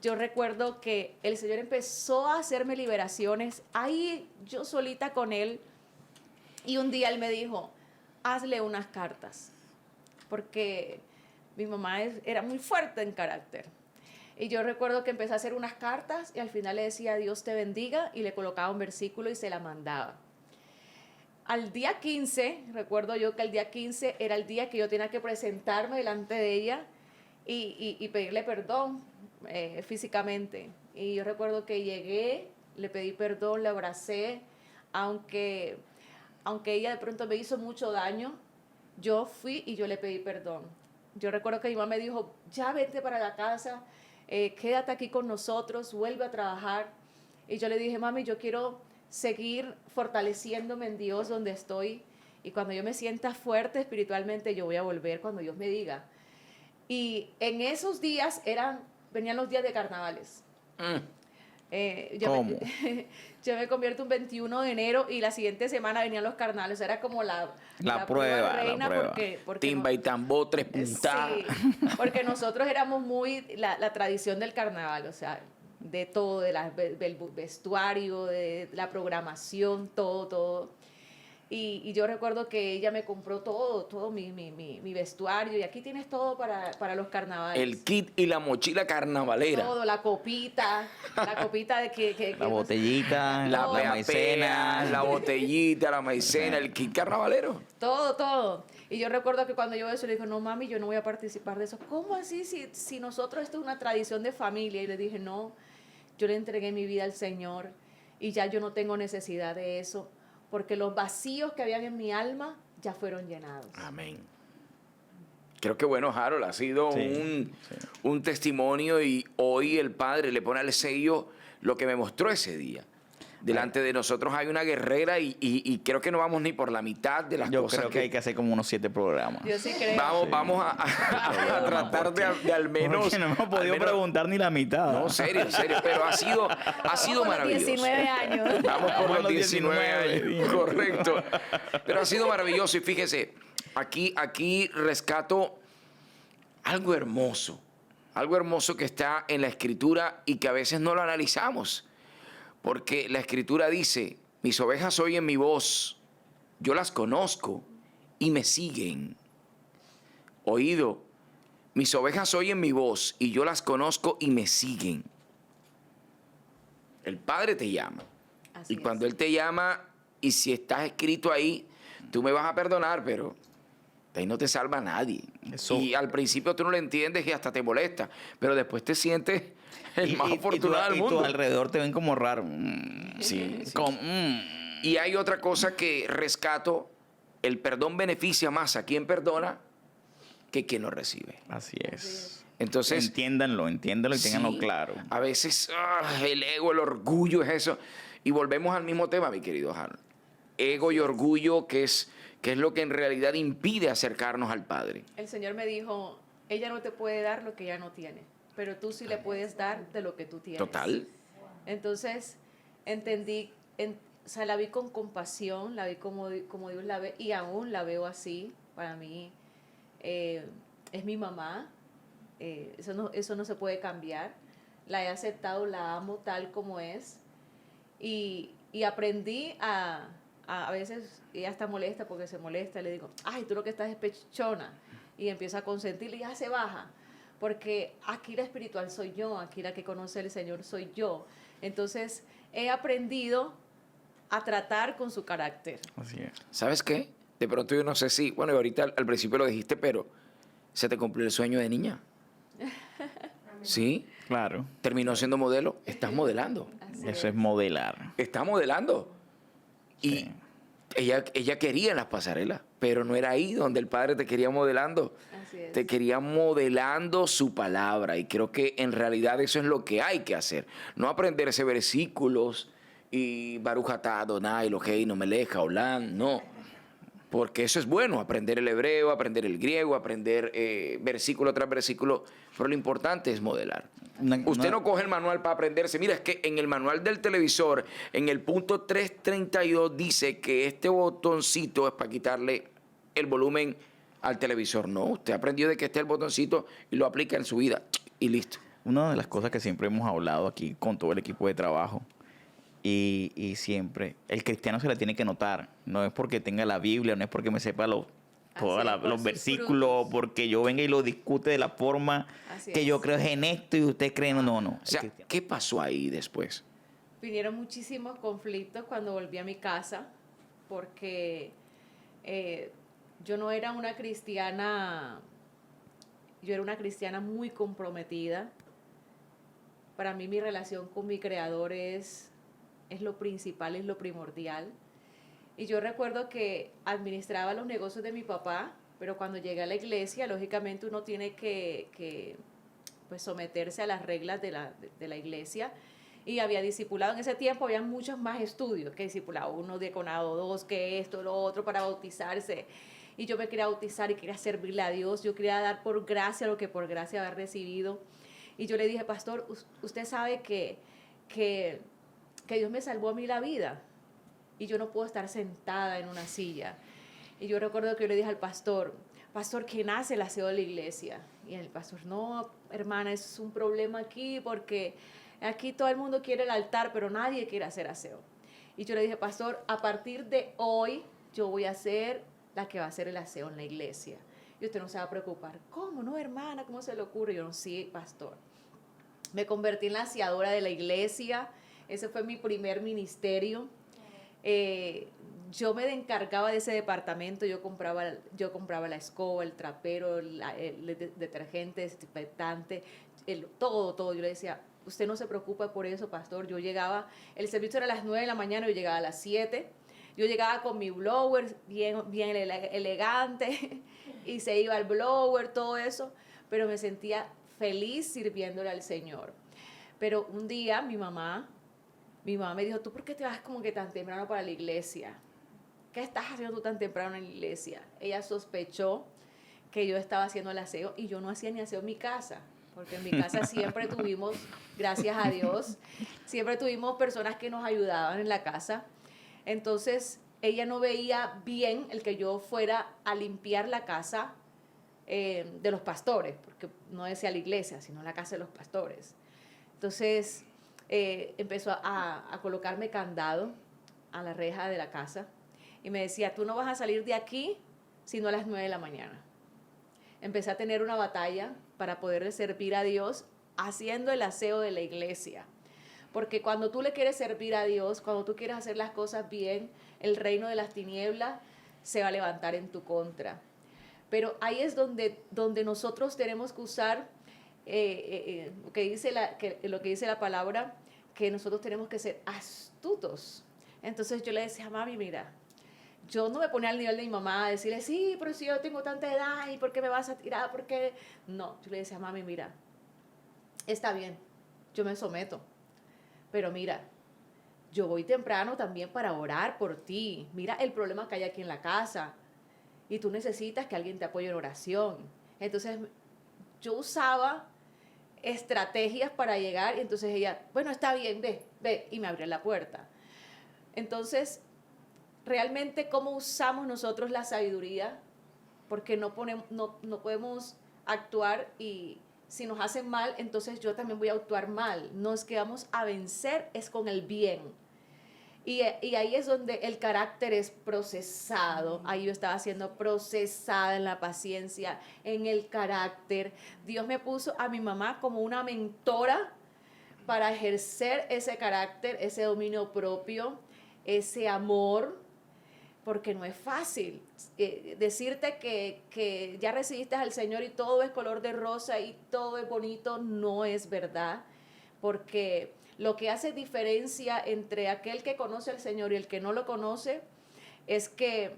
yo recuerdo que el Señor empezó a hacerme liberaciones, ahí yo solita con Él, y un día Él me dijo, hazle unas cartas, porque mi mamá era muy fuerte en carácter. Y yo recuerdo que empecé a hacer unas cartas y al final le decía, Dios te bendiga, y le colocaba un versículo y se la mandaba. Al día 15, recuerdo yo que el día 15 era el día que yo tenía que presentarme delante de ella y pedirle perdón físicamente. Y yo recuerdo que llegué, le pedí perdón, le abracé, aunque ella de pronto me hizo mucho daño, yo fui y yo le pedí perdón. Yo recuerdo que mi mamá me dijo, ya vete para la casa, quédate aquí con nosotros, vuelve a trabajar. Y yo le dije, mami, yo quiero seguir fortaleciéndome en Dios donde estoy, y cuando yo me sienta fuerte espiritualmente, yo voy a volver cuando Dios me diga. Y en esos días venían los días de carnavales. ¿Cómo? Yo me convierto un 21 de enero y la siguiente semana venían los carnavales. Era como la prueba, reina, la prueba. porque Timba y tambor, 3 puntadas. Sí, porque nosotros éramos muy la tradición del carnaval, o sea, de todo, del vestuario, de la programación, todo. Y yo recuerdo que ella me compró todo mi vestuario, y aquí tienes todo para los carnavales. El kit y la mochila carnavalera. Todo, la copita de que La botellita, La la maicena, maicena. la botellita, la maicena, el kit carnavalero. todo. Y yo recuerdo que cuando yo eso le dije, no mami, yo no voy a participar de eso. ¿Cómo así? Si nosotros esto es una tradición de familia. Y le dije, no, yo le entregué mi vida al Señor y ya yo no tengo necesidad de eso, porque los vacíos que habían en mi alma ya fueron llenados. Amén. Creo que bueno, Harold, ha sido un testimonio, y hoy el Padre le pone al sello lo que me mostró ese día. Delante de nosotros hay una guerrera y creo que no vamos ni por la mitad de las Yo cosas creo que hay que hacer como unos 7 programas. Yo sí creo. Vamos a tratar de al menos... Porque no hemos podido al menos- preguntar ni la mitad. No, serio, pero ha sido Como los maravilloso. 19 años. Vamos por los los 19 años, 19. correcto. Pero ha sido maravilloso, y fíjese, aquí rescato algo hermoso que está en la Escritura y que a veces no lo analizamos. Porque la Escritura dice, mis ovejas oyen mi voz, yo las conozco y me siguen. Oído, mis ovejas oyen mi voz y yo las conozco y me siguen. El Padre te llama. Así Y cuando es. Él te llama, y si estás escrito ahí, tú me vas a perdonar, pero de ahí no te salva nadie. Eso. Y al principio tú no lo entiendes y hasta te molesta, pero después te sientes el más afortunado del y tu mundo. alrededor te ven como raro. Sí. Y Y hay otra cosa que rescato: el perdón beneficia más a quien perdona que quien lo recibe. así es. Entonces, Entiéndanlo y ténganlo sí, claro. a veces el ego, el orgullo es eso. Y volvemos al mismo tema, mi querido Harold. Ego y orgullo, que es lo que en realidad impide acercarnos al Padre. El Señor me dijo, ella no te puede dar lo que ella no tiene, pero tú sí le puedes dar de lo que tú tienes. Total. Entonces, entendí, o sea, la vi con compasión, la vi como Dios la ve, y aún la veo así. Para mí, es mi mamá, eso no se puede cambiar. La he aceptado, la amo tal como es. Y aprendí a veces, ella está molesta porque se molesta, le digo, ay, tú lo que estás es pechona. Y empiezo a consentirle y ya se baja. Porque aquí la espiritual soy yo, aquí la que conoce el Señor soy yo. Entonces, he aprendido a tratar con su carácter. Así es. ¿Sabes qué? De pronto yo no sé si, bueno, ahorita al principio lo dijiste, pero se te cumplió el sueño de niña. ¿Sí? Claro. Terminó siendo modelo. Estás modelando. Así Eso es modelar. Está modelando. Sí. Y ella quería en las pasarelas, pero no era ahí donde el padre te quería modelando. Así es. Te quería modelando su palabra. Y creo que en realidad eso es lo que hay que hacer. No aprenderse versículos y Baruch atah Adonai Eloheinu melech haolam. No. Porque eso es bueno, aprender el hebreo, aprender el griego, aprender versículo tras versículo. Pero lo importante es modelar. Usted no coge el manual para aprenderse. Mira, es que en el manual del televisor, en el punto 332, dice que este botoncito es para quitarle el volumen al televisor. No, usted aprendió de que este es el botoncito y lo aplica en su vida. Y listo. Una de las cosas que siempre hemos hablado aquí con todo el equipo de trabajo, y siempre, el cristiano se la tiene que notar. No es porque tenga la Biblia, no es porque me sepa todos por los sus versículos, frutos. porque yo venga y lo discute de la forma Así que es. yo creo es en esto y usted cree no. O sea, ¿qué pasó ahí después? Vinieron muchísimos conflictos cuando volví a mi casa, porque yo no era una cristiana, yo era una cristiana muy comprometida. Para mí mi relación con mi creador es lo principal, es lo primordial. Y yo recuerdo que administraba los negocios de mi papá, pero cuando llegué a la iglesia, lógicamente uno tiene que pues, someterse a las reglas de la iglesia. Y había discipulado, en ese tiempo había muchos más estudios que discipulado, uno diaconado, dos, que esto, lo otro, para bautizarse. Y yo me quería bautizar y quería servirle a Dios, yo quería dar por gracia lo que por gracia había recibido. Y yo le dije, pastor, usted sabe que Dios me salvó a mí la vida y yo no puedo estar sentada en una silla. Y yo recuerdo que yo le dije al pastor, ¿quién hace el aseo de la iglesia? Y el pastor, no, hermana, eso es un problema aquí porque aquí todo el mundo quiere el altar, pero nadie quiere hacer aseo. Y yo le dije, pastor, a partir de hoy yo voy a ser la que va a hacer el aseo en la iglesia. Y usted no se va a preocupar. ¿Cómo no, hermana? ¿Cómo se le ocurre? Yo no, sí, pastor. Me convertí en la aseadora de la iglesia. Ese fue mi primer ministerio. Yo me encargaba de ese departamento. Yo compraba la escoba, el trapero, el detergente, desinfectante, todo. Yo le decía, usted no se preocupa por eso, pastor. Yo llegaba, el servicio era a las 9 de la mañana, yo llegaba a las 7. Yo llegaba con mi blower bien elegante y se iba el blower, todo eso. Pero me sentía feliz sirviéndole al Señor. Pero un día mi mamá me dijo, ¿tú por qué te vas como que tan temprano para la iglesia? ¿Qué estás haciendo tú tan temprano en la iglesia? Ella sospechó que yo estaba haciendo el aseo y yo no hacía ni aseo en mi casa, porque en mi casa siempre tuvimos, gracias a Dios, siempre tuvimos personas que nos ayudaban en la casa. Entonces, ella no veía bien el que yo fuera a limpiar la casa de los pastores, porque no decía la iglesia, sino la casa de los pastores. Entonces, empezó a colocarme candado a la reja de la casa y me decía, tú no vas a salir de aquí sino a las 9 de la mañana. Empecé a tener una batalla para poder servir a Dios haciendo el aseo de la iglesia. Porque cuando tú le quieres servir a Dios, cuando tú quieres hacer las cosas bien, el reino de las tinieblas se va a levantar en tu contra. Pero ahí es donde nosotros tenemos que usar lo que dice la palabra, que nosotros tenemos que ser astutos. Entonces yo le decía, mami, mira, yo no me ponía al nivel de mi mamá a decirle, sí, pero si yo tengo tanta edad, ¿y por qué me vas a tirar? ¿Por qué? No, yo le decía, mami, mira, está bien, yo me someto. Pero mira, yo voy temprano también para orar por ti. Mira el problema que hay aquí en la casa. Y tú necesitas que alguien te apoye en oración. Entonces, yo usaba estrategias para llegar y entonces ella, bueno, está bien, ve, y me abrió la puerta. Entonces, realmente, ¿cómo usamos nosotros la sabiduría? porque no podemos actuar y si nos hacen mal, entonces yo también voy a actuar mal. Nos que vamos a vencer es con el bien. Y ahí es donde el carácter es procesado. Ahí yo estaba siendo procesada en la paciencia, en el carácter. Dios me puso a mi mamá como una mentora para ejercer ese carácter, ese dominio propio, ese amor, porque no es fácil. Decirte que ya recibiste al Señor y todo es color de rosa y todo es bonito, no es verdad, porque lo que hace diferencia entre aquel que conoce al Señor y el que no lo conoce es que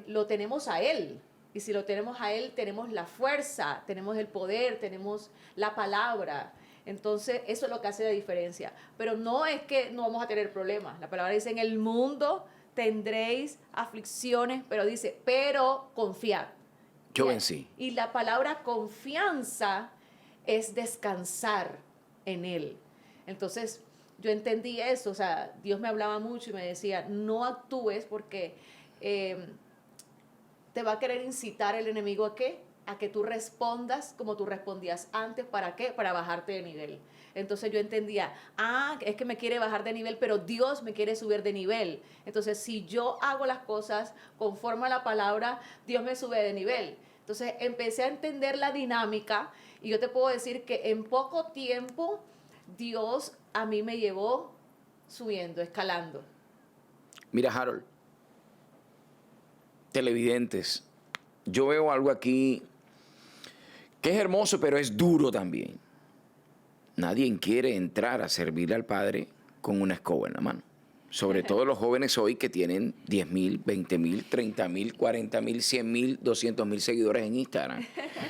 lo tenemos a Él. Y si lo tenemos a Él, tenemos la fuerza, tenemos el poder, tenemos la palabra. Entonces, eso es lo que hace la diferencia. Pero no es que no vamos a tener problemas. La palabra dice, en el mundo tendréis aflicciones, pero dice, pero confiad. Yo vencí. Y la palabra confianza es descansar en Él. Entonces, yo entendí eso, o sea, Dios me hablaba mucho y me decía, no actúes porque te va a querer incitar el enemigo ¿a qué? A que tú respondas como tú respondías antes, ¿para qué? Para bajarte de nivel. Entonces yo entendía, es que me quiere bajar de nivel, pero Dios me quiere subir de nivel. Entonces, si yo hago las cosas conforme a la palabra, Dios me sube de nivel. Entonces, empecé a entender la dinámica y yo te puedo decir que en poco tiempo Dios a mí me llevó subiendo, escalando. Mira, Harold, televidentes, yo veo algo aquí que es hermoso, pero es duro también. Nadie quiere entrar a servir al Padre con una escoba en la mano. Sobre todo los jóvenes hoy que tienen 10,000, 20,000, 30,000, 40,000, 100,000, 200,000 seguidores en Instagram.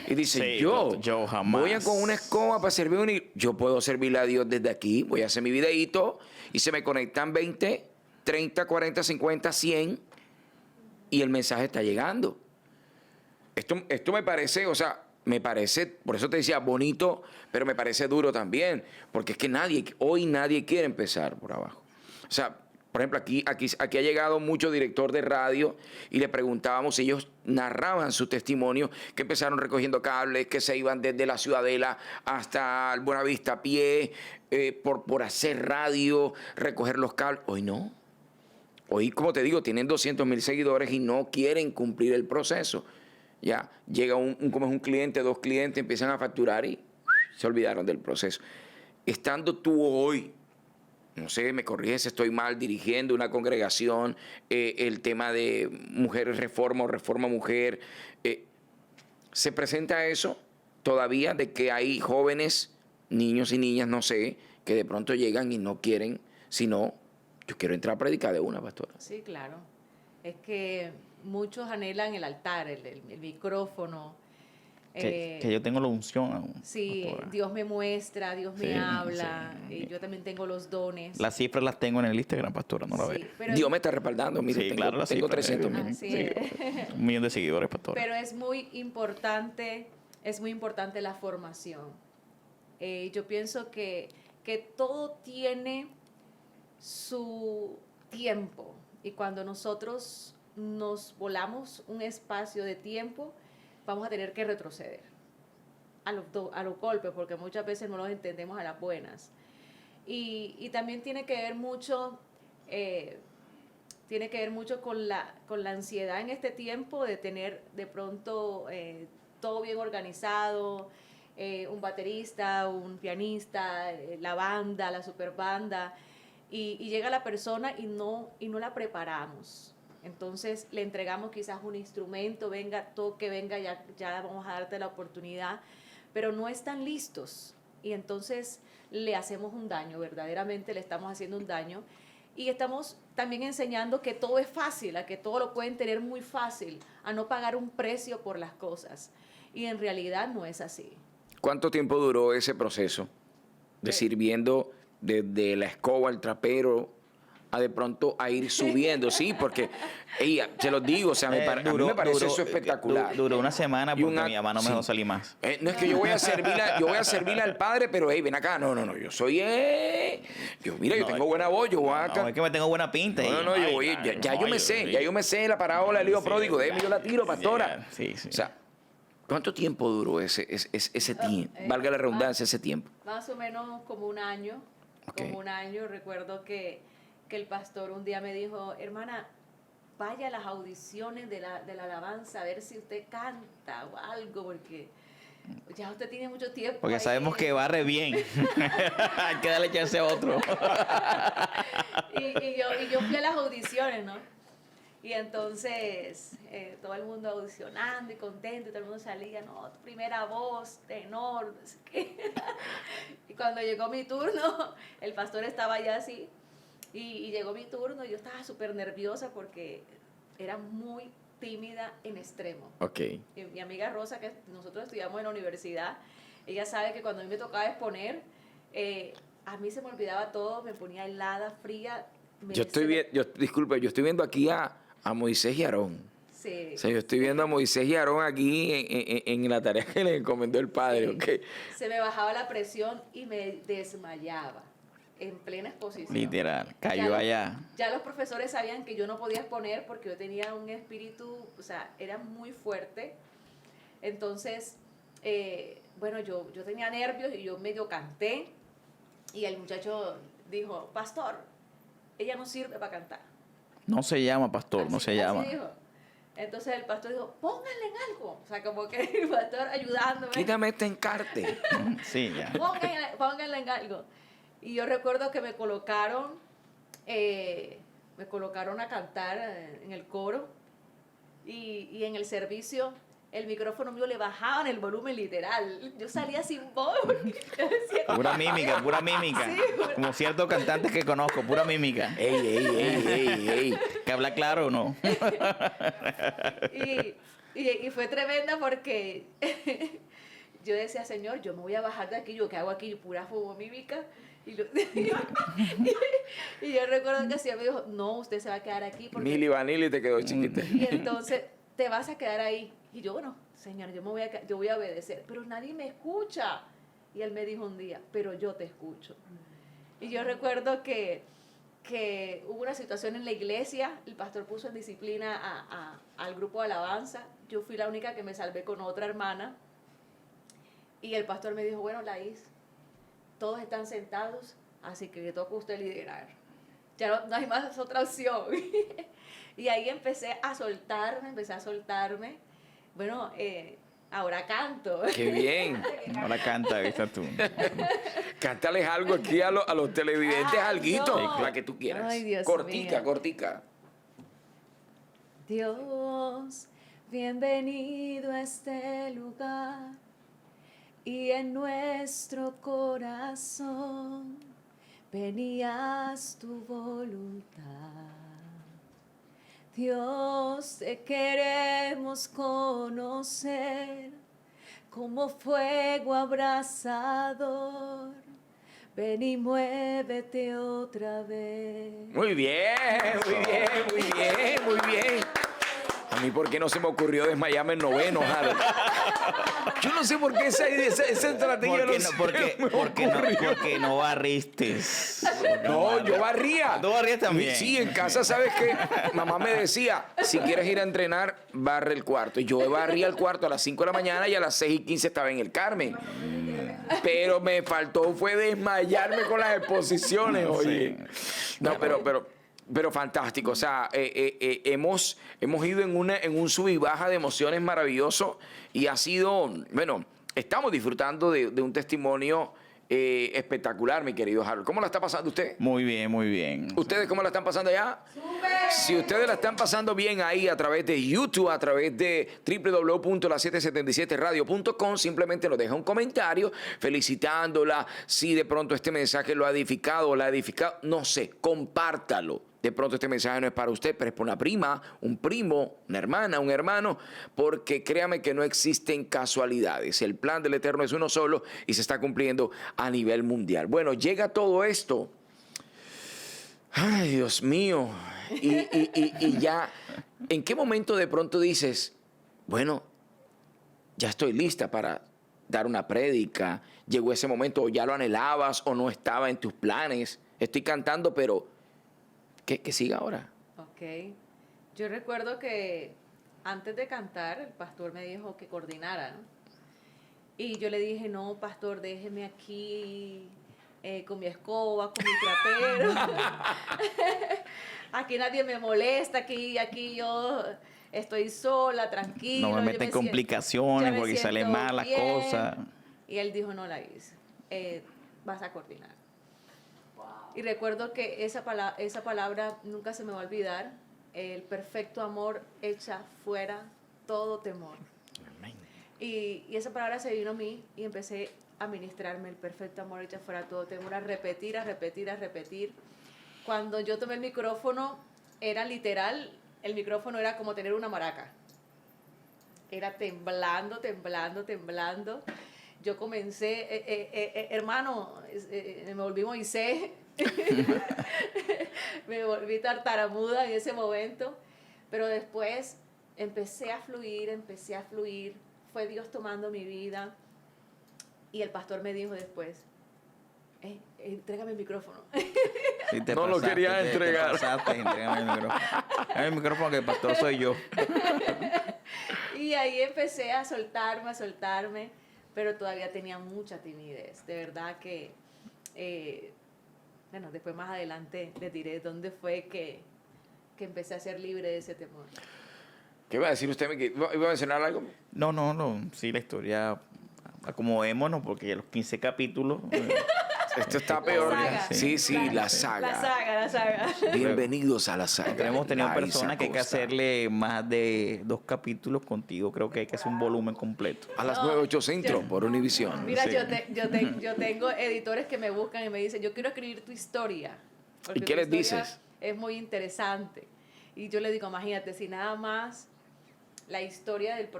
Y dicen, Sí, yo jamás. voy a con una escoba para servir yo puedo servirle a Dios desde aquí, voy a hacer mi videíto y se me conectan 20, 30, 40, 50, 100 y el mensaje está llegando. Esto me parece, o sea, me parece, por eso te decía bonito, pero me parece duro también, porque es que hoy nadie quiere empezar por abajo. O sea, por ejemplo, aquí ha llegado mucho director de radio y le preguntábamos si ellos narraban su testimonio, que empezaron recogiendo cables, que se iban desde la Ciudadela hasta el Buenavista a pie, por hacer radio, recoger los cables. Hoy no. Hoy, como te digo, tienen 200,000 seguidores y no quieren cumplir el proceso. Ya, llega como es un cliente, 2 clientes, empiezan a facturar y se olvidaron del proceso. Estando tú hoy, no sé, me corriges, estoy mal, dirigiendo una congregación, el tema de mujeres reforma o reforma mujer, ¿se presenta eso todavía de que hay jóvenes, niños y niñas, no sé, que de pronto llegan y no quieren, sino, yo quiero entrar a predicar de una, pastora? Sí, claro. Es que muchos anhelan el altar, el micrófono. Que yo tengo la unción aún. Sí, pastora. Dios me muestra, Dios me Sí, habla, sí. y yo también tengo los dones. Las cifras las tengo en el Instagram, pastora, no la Sí, ve. pero Dios me está respaldando, mire, Sí, claro, las tengo cifras, 300,000. Sí. sí, 1,000,000 de seguidores, pastora. Pero es muy importante la formación. Yo pienso que todo tiene su tiempo y cuando nosotros nos volamos un espacio de tiempo, vamos a tener que retroceder a los golpes, porque muchas veces no los entendemos a las buenas. Y también tiene que ver mucho con la ansiedad en este tiempo de tener de pronto todo bien organizado, un baterista, un pianista, la banda, la super banda, y llega la persona y no la preparamos. Entonces le entregamos quizás un instrumento, venga, toque, venga, ya vamos a darte la oportunidad, pero no están listos y entonces le hacemos un daño, verdaderamente le estamos haciendo un daño y estamos también enseñando que todo es fácil, a que todo lo pueden tener muy fácil, a no pagar un precio por las cosas y en realidad no es así. ¿Cuánto tiempo duró ese proceso de sirviendo desde la escoba, el trapero, a de pronto a ir subiendo, sí, porque se los digo, o sea, a mí me parece eso espectacular. Duró una semana Y porque mi mamá no me dejó salir más. No es que yo voy a servirle al padre, pero ven acá, no, yo soy, yo tengo buena voz, yo voy acá. No, es que me tengo buena pinta. No, yo me sé la parábola del hijo pródigo, déjeme yo la tiro, pastora. Sí. O sea, ¿cuánto tiempo duró ese tiempo? Valga la redundancia, ese tiempo. Más o menos como un año. Ok. Como un año. Recuerdo que el pastor un día me dijo, hermana, vaya a las audiciones de la alabanza a ver si usted canta o algo, porque ya usted tiene mucho tiempo. Porque ahí. sabemos que barre bien. Hay que darle chance a otro. y yo fui a las audiciones, ¿no? Y entonces todo el mundo audicionando y contento, y todo el mundo salía, no, tu primera voz, tenor, no sé qué. Y cuando llegó mi turno, el pastor estaba allá así, y llegó mi turno, y yo estaba súper nerviosa porque era muy tímida en extremo. Ok. Y mi amiga Rosa, que nosotros estudiamos en la universidad, ella sabe que cuando a mí me tocaba exponer, a mí se me olvidaba todo, me ponía helada, fría. Disculpe, yo estoy viendo aquí a Moisés y Aarón. Sí. O sea, yo estoy viendo a Moisés y Aarón aquí en la tarea que le encomendó el padre, Sí. ¿ok? Se me bajaba la presión y me desmayaba en plena exposición. Literal, cayó allá. Ya los profesores sabían que yo no podía exponer porque yo tenía un espíritu, o sea, era muy fuerte. Entonces, bueno, yo tenía nervios y yo medio canté y el muchacho dijo, pastor, ella no sirve para cantar. No se llama pastor, no se llama. Así dijo. Entonces el pastor dijo, pónganle en algo. O sea, como que el pastor ayudándome. Quítame este encarte. Sí, ya. Pónganle en algo. Y yo recuerdo que me colocaron a cantar en el coro y en el servicio el micrófono mío le bajaban el volumen literal. Yo salía sin voz. Pura mímica. Sí, Como ciertos cantantes que conozco, pura mímica. ¡Ey! Que habla claro o no. Y fue tremenda porque yo decía, Señor, yo me voy a bajar de aquí, yo que hago aquí pura mímica. Y yo recuerdo que así me dijo, no, usted se va a quedar aquí. Porque... Mili Vanilli te quedó chiquita. Y entonces te vas a quedar ahí. Y yo, bueno, Señor, yo voy a obedecer, pero nadie me escucha. Y él me dijo un día, pero yo te escucho. Y yo recuerdo que hubo una situación en la iglesia, el pastor puso en disciplina al grupo de alabanza, yo fui la única que me salvé con otra hermana, y el pastor me dijo, bueno, Laís, todos están sentados, así que le toca a usted liderar. Ya no hay más otra opción. Y ahí empecé a soltarme. Bueno, ahora canto. ¡Qué bien! Ahora canta, ¿viste tú? Cántales algo aquí a los televidentes, alguito, no. la que tú quieras. Ay, Dios cortica. Dios, bienvenido a este lugar y en nuestro corazón venías tu voluntad. Dios, te queremos conocer como fuego abrasador. Ven y muévete otra vez. Muy bien. A mí, ¿por qué no se me ocurrió desmayarme en noveno, Harold? Yo no sé por qué esa estrategia Porque no barriste. No, yo barría. ¿Tú barrías también? Sí, en casa, ¿sabes qué? Mamá me decía, si quieres ir a entrenar, barre el cuarto. Y yo barría el cuarto a las 5 de la mañana y a las 6:15 estaba en el Carmen. Pero me faltó fue desmayarme con las exposiciones, oye. No, pero fantástico. O sea, hemos ido en un sub y baja de emociones maravilloso y ha sido, bueno, estamos disfrutando de un testimonio espectacular, mi querido Harold. ¿Cómo la está pasando usted? Muy bien. ¿Ustedes cómo la están pasando allá? ¡Súper! Si ustedes la están pasando bien ahí a través de YouTube, a través de www.la777radio.com, simplemente nos deja un comentario felicitándola. Si de pronto este mensaje lo ha edificado o la ha edificado, no sé, compártalo. De pronto este mensaje no es para usted, pero es para una prima, un primo, una hermana, un hermano, porque créame que no existen casualidades. El plan del Eterno es uno solo y se está cumpliendo a nivel mundial. Bueno, llega todo esto Ay, Dios mío. Y ya, ¿en qué momento de pronto dices, bueno, ya estoy lista para dar una prédica? Llegó ese momento, o ya lo anhelabas, o no estaba en tus planes. Estoy cantando, pero ¿qué sigue ahora? Ok. Yo recuerdo que antes de cantar, el pastor me dijo que coordinara, ¿no? Y yo le dije, no, pastor, déjeme aquí con mi escoba, con mi trapero. Aquí nadie me molesta, aquí yo estoy sola, tranquilo. No me yo meten siento- complicaciones yo me porque salen siento mal las bien. cosas. Y él dijo, no la hice, vas a coordinar. Y recuerdo que esa palabra nunca se me va a olvidar. El perfecto amor echa fuera todo temor. Y esa palabra se vino a mí y empecé a ministrarme el perfecto amor echa fuera todo temor, a repetir, a repetir, a repetir. Cuando yo tomé el micrófono, era literal, el micrófono era como tener una maraca. Era temblando, temblando, temblando. Yo comencé, hermano, me volví Moisés, me volví tartamuda en ese momento, pero después empecé a fluir, fue Dios tomando mi vida y el pastor me dijo después, entrégame el micrófono. Sí, te No lo quería entregar. Entrégame el micrófono. Dame el micrófono que el pastor soy yo. Y ahí empecé a soltarme, pero todavía tenía mucha timidez. De verdad que, bueno, después más adelante les diré dónde fue que empecé a ser libre de ese temor. ¿Qué iba a decir usted? ¿Iba a mencionar algo? No. Sí, la historia, acomodémonos porque ya los 15 capítulos. Esto está peor. saga. Sí, la La saga. saga. Bienvenidos a la saga. Hemos tenido La personas que hay que Isa Costa. hacerle más de 2 capítulos contigo. Creo que hay que hacer un volumen completo. A las 9:08 Centro por Univisión. Mira, Sí. yo tengo editores que me buscan y me dicen, yo quiero escribir tu historia. porque ¿Y qué tu les historia dices? Es muy interesante. Y yo le digo, imagínate, si nada más la historia del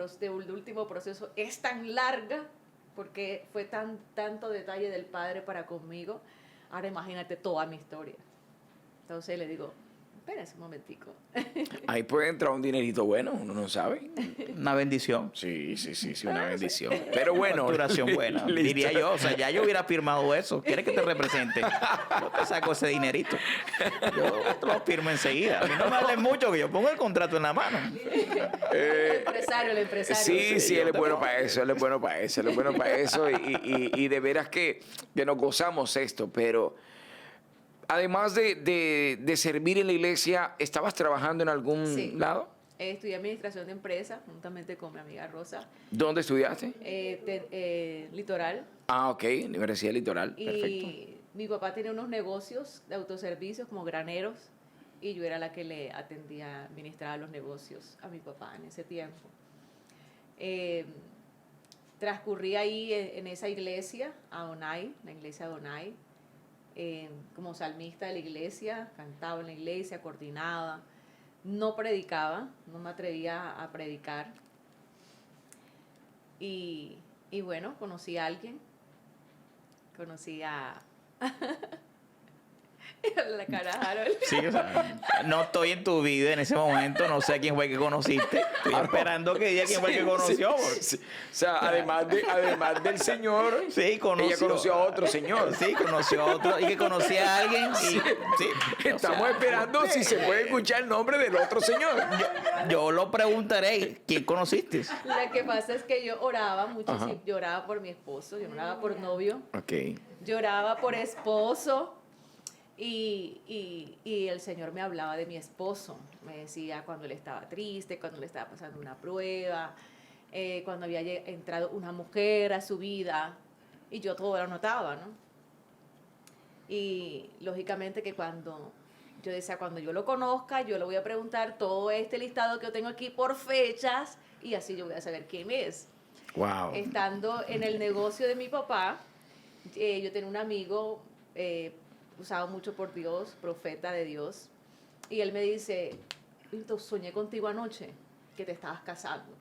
último proceso es tan larga, porque fue tanto detalle del Padre para conmigo, ahora imagínate toda mi historia. Entonces le digo, espérense un momentico. Ahí puede entrar un dinerito bueno, uno no sabe. Una bendición. Sí, una bendición. Pero bueno. Facturación buena, Listo. diría yo. O sea, ya yo hubiera firmado eso. ¿Quieres que te represente? Yo te saco ese dinerito. Yo te lo firmo enseguida. A mí no me hables mucho, que yo pongo el contrato en la mano. El empresario. Sí, él es bueno para eso, él es bueno para eso. Y de veras que nos gozamos esto, pero además de servir en la iglesia, ¿estabas trabajando en algún Sí. lado? Estudié administración de empresas juntamente con mi amiga Rosa. ¿Dónde estudiaste? Litoral. Ah, ok, Universidad Litoral, perfecto. Y mi papá tenía unos negocios de autoservicios como graneros y yo era la que le atendía, administraba los negocios a mi papá en ese tiempo. Transcurrí ahí en esa iglesia, Adonai, la iglesia Adonai, como salmista de la iglesia, cantaba en la iglesia, coordinaba. No predicaba, no me atrevía a predicar. Y bueno, conocí a alguien. Conocí a... la cara de Harold. Sí, o sea, no estoy en tu vida en ese momento. No sé a quién fue que conociste. Estoy esperando que diga quién fue que conoció. Sí. O sea, además del señor, Sí, conoció. ella conoció a otro señor. Sí, conoció a otro. Y que conocía a alguien. Y, sí, Estamos o sea, esperando si se puede escuchar el nombre del otro señor. Yo lo preguntaré. ¿Quién conociste? Lo que pasa es que yo oraba mucho, Ajá. sí, lloraba por mi esposo, yo no oraba por novio, Ok. lloraba por esposo y el Señor me hablaba de mi esposo, me decía cuando él estaba triste, cuando le estaba pasando una prueba, cuando había entrado una mujer a su vida y yo todo lo notaba, ¿no? Y lógicamente que cuando yo decía, cuando yo lo conozca, yo le voy a preguntar todo este listado que yo tengo aquí por fechas y así yo voy a saber quién es. Wow. Estando en el negocio de mi papá, yo tenía un amigo usado mucho por Dios, profeta de Dios, y él me dice, soñé contigo anoche que te estabas casando.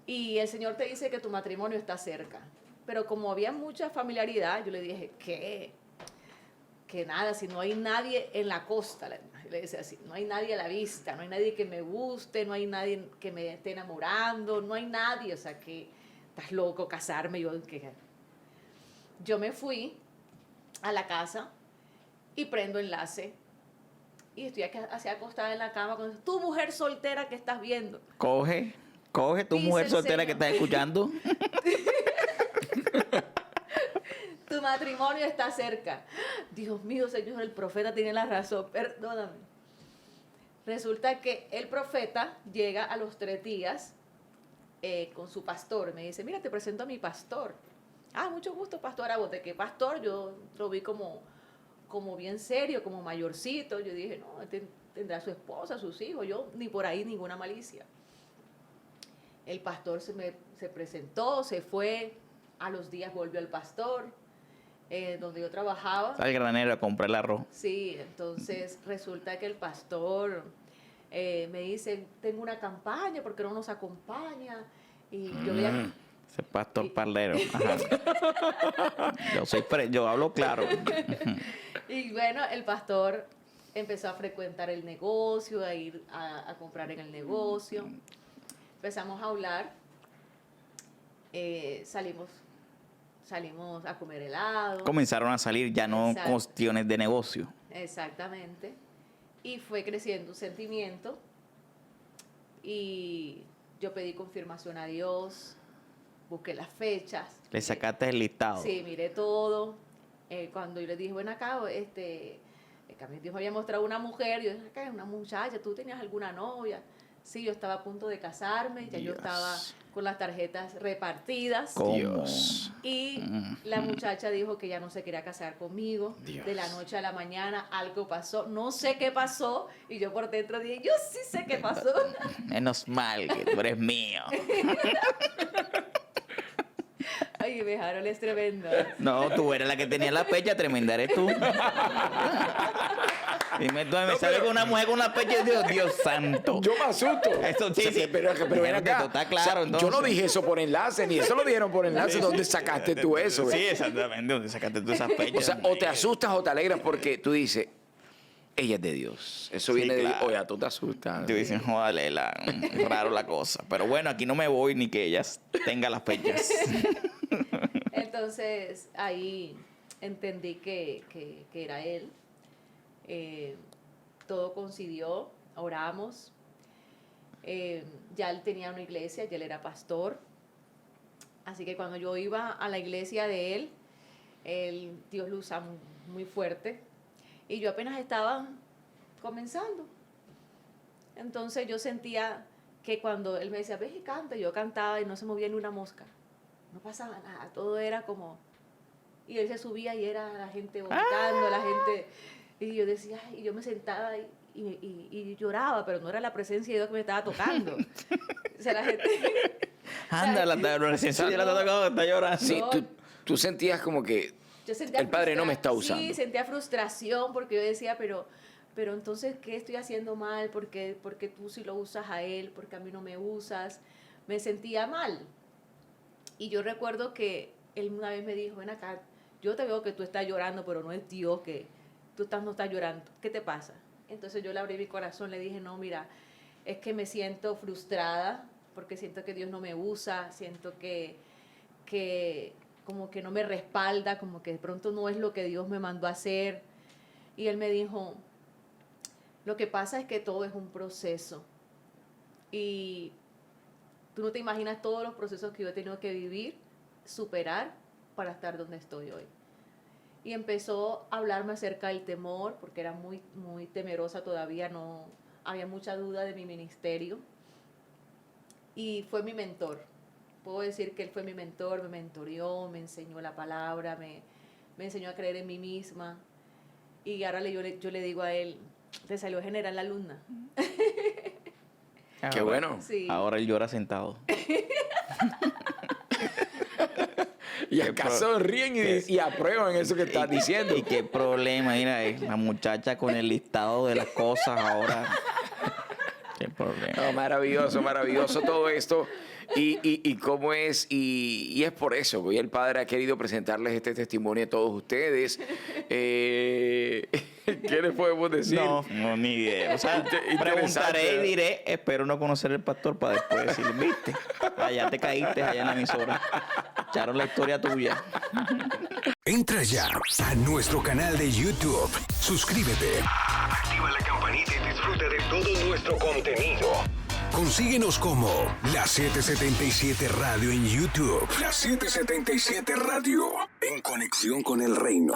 Y el Señor te dice que tu matrimonio está cerca. Pero como había mucha familiaridad, yo le dije, ¿qué? que nada, si no hay nadie en la costa, le decía así, no hay nadie a la vista, no hay nadie que me guste, no hay nadie que me esté enamorando, no hay nadie, o sea, que estás loco casarme. Yo me fui a la casa y prendo enlace y estoy así acostada en la cama con tu mujer soltera que estás viendo. Coge tu Dice mujer el soltera que Señor. estás escuchando. Tu matrimonio está cerca. Dios mío, Señor, el profeta tiene la razón, perdóname. Resulta que el profeta llega a los 3 días con su pastor. Me dice, mira, te presento a mi pastor. Ah, mucho gusto, pastor Abote. ¿Qué pastor? Yo lo vi como bien serio, como mayorcito. Yo dije, no, tendrá su esposa, sus hijos. Yo ni por ahí ninguna malicia. El pastor se presentó, se fue. A los días volvió el pastor, donde yo trabajaba. Al granero a comprar el arroz. Sí, entonces resulta que el pastor me dice, tengo una campaña, ¿por qué no nos acompaña? Y yo veía... Ese pastor parlero. Ajá. Yo hablo claro. Y bueno, el pastor empezó a frecuentar el negocio, a ir a comprar en el negocio. Empezamos a hablar, salimos a comer helado. Comenzaron a salir ya no Exacto. cuestiones de negocio. Exactamente. Y fue creciendo un sentimiento. Y yo pedí confirmación a Dios, busqué las fechas. Le sacaste el listado. Sí, miré todo. Cuando yo le dije, bueno, acá, que a mí Dios me había mostrado una mujer, yo dije, acá es una muchacha, ¿tú tenías alguna novia? Sí, yo estaba a punto de casarme, ya yo Dios. estaba con las tarjetas repartidas. ¿Cómo? Dios. Y la muchacha dijo que ya no se quería casar conmigo. Dios. De la noche a la mañana algo pasó. No sé qué pasó. Y yo por dentro dije, yo sí sé qué pasó. Menos mal que tú eres mío. Ay, Bejarol es tremendo. No, tú eres la que tenía la pecha, tremenda eres tú. Dime tú, me sale con una mujer con una pecha y Dios santo. Yo me asusto. Eso sí, sí. Pero ven acá. Esto está claro, O sea, yo no entonces. dije eso por enlace, ni eso lo dijeron por enlace. ¿Dónde sacaste tú eso? Sí, exactamente. ¿Dónde sacaste tú esas pechas? O sea, o te asustas o te alegras porque tú dices, ella es de Dios. Eso Sí, viene claro. de Dios. Oye, tú te asustas. Tú dices, jódale, raro la cosa. Pero bueno, aquí no me voy ni que ellas tengan las pechas. Entonces ahí entendí que era él. Todo coincidió, oramos. Ya él tenía una iglesia, ya él era pastor. Así que cuando yo iba a la iglesia de él, Dios lo usa muy fuerte. Y yo apenas estaba comenzando. Entonces yo sentía que cuando él me decía, ves y canta, yo cantaba y no se movía ni una mosca. No pasaba nada, todo era como... Y él se subía y era la gente vomitando, la gente... Y yo decía, y yo me sentaba y lloraba, pero no era la presencia de Dios que me estaba tocando. O sea, la gente... Anda, la adolescencia ya la está tocando, está llorando. Sí, tú sentías como que Yo sentía el Padre no me está usando. Sí, sentía frustración porque yo decía, pero entonces, ¿qué estoy haciendo mal? Porque tú sí lo usas a él, porque a mí no me usas. Me sentía mal. Y yo recuerdo que él una vez me dijo, ven acá, yo te veo que tú estás llorando, pero no es Dios que tú no estás llorando. ¿Qué te pasa? Entonces yo le abrí mi corazón, le dije, no, mira, es que me siento frustrada porque siento que Dios no me usa, siento que como que no me respalda, como que de pronto no es lo que Dios me mandó a hacer. Y él me dijo, lo que pasa es que todo es un proceso. Y tú no te imaginas todos los procesos que yo he tenido que vivir, superar para estar donde estoy hoy. Y empezó a hablarme acerca del temor, porque era muy, muy temerosa todavía, no había mucha duda de mi ministerio. Y fue mi mentor. Puedo decir que él fue mi mentor, me mentoreó, me enseñó la palabra, me enseñó a creer en mí misma. Y ahora yo le digo a él, te salió general la alumna. Qué bueno. Sí. Ahora él llora sentado. Y acaso ríen y aprueban eso que estás diciendo. Y qué problema, mira, la muchacha con el listado de las cosas ahora. Qué problema. No, maravilloso, maravilloso todo esto. Y cómo es, y es por eso que hoy el Padre ha querido presentarles este testimonio a todos ustedes. ¿Qué le podemos decir? No, ni idea. O sea, preguntaré y diré, espero no conocer al pastor para después decir, viste, allá te caíste, allá en la emisora. Echaron la historia tuya. Entra ya a nuestro canal de YouTube. Suscríbete. Activa la campanita y disfruta de todo nuestro contenido. Consíguenos como La 777 Radio en YouTube. La 777 Radio, en conexión con el reino.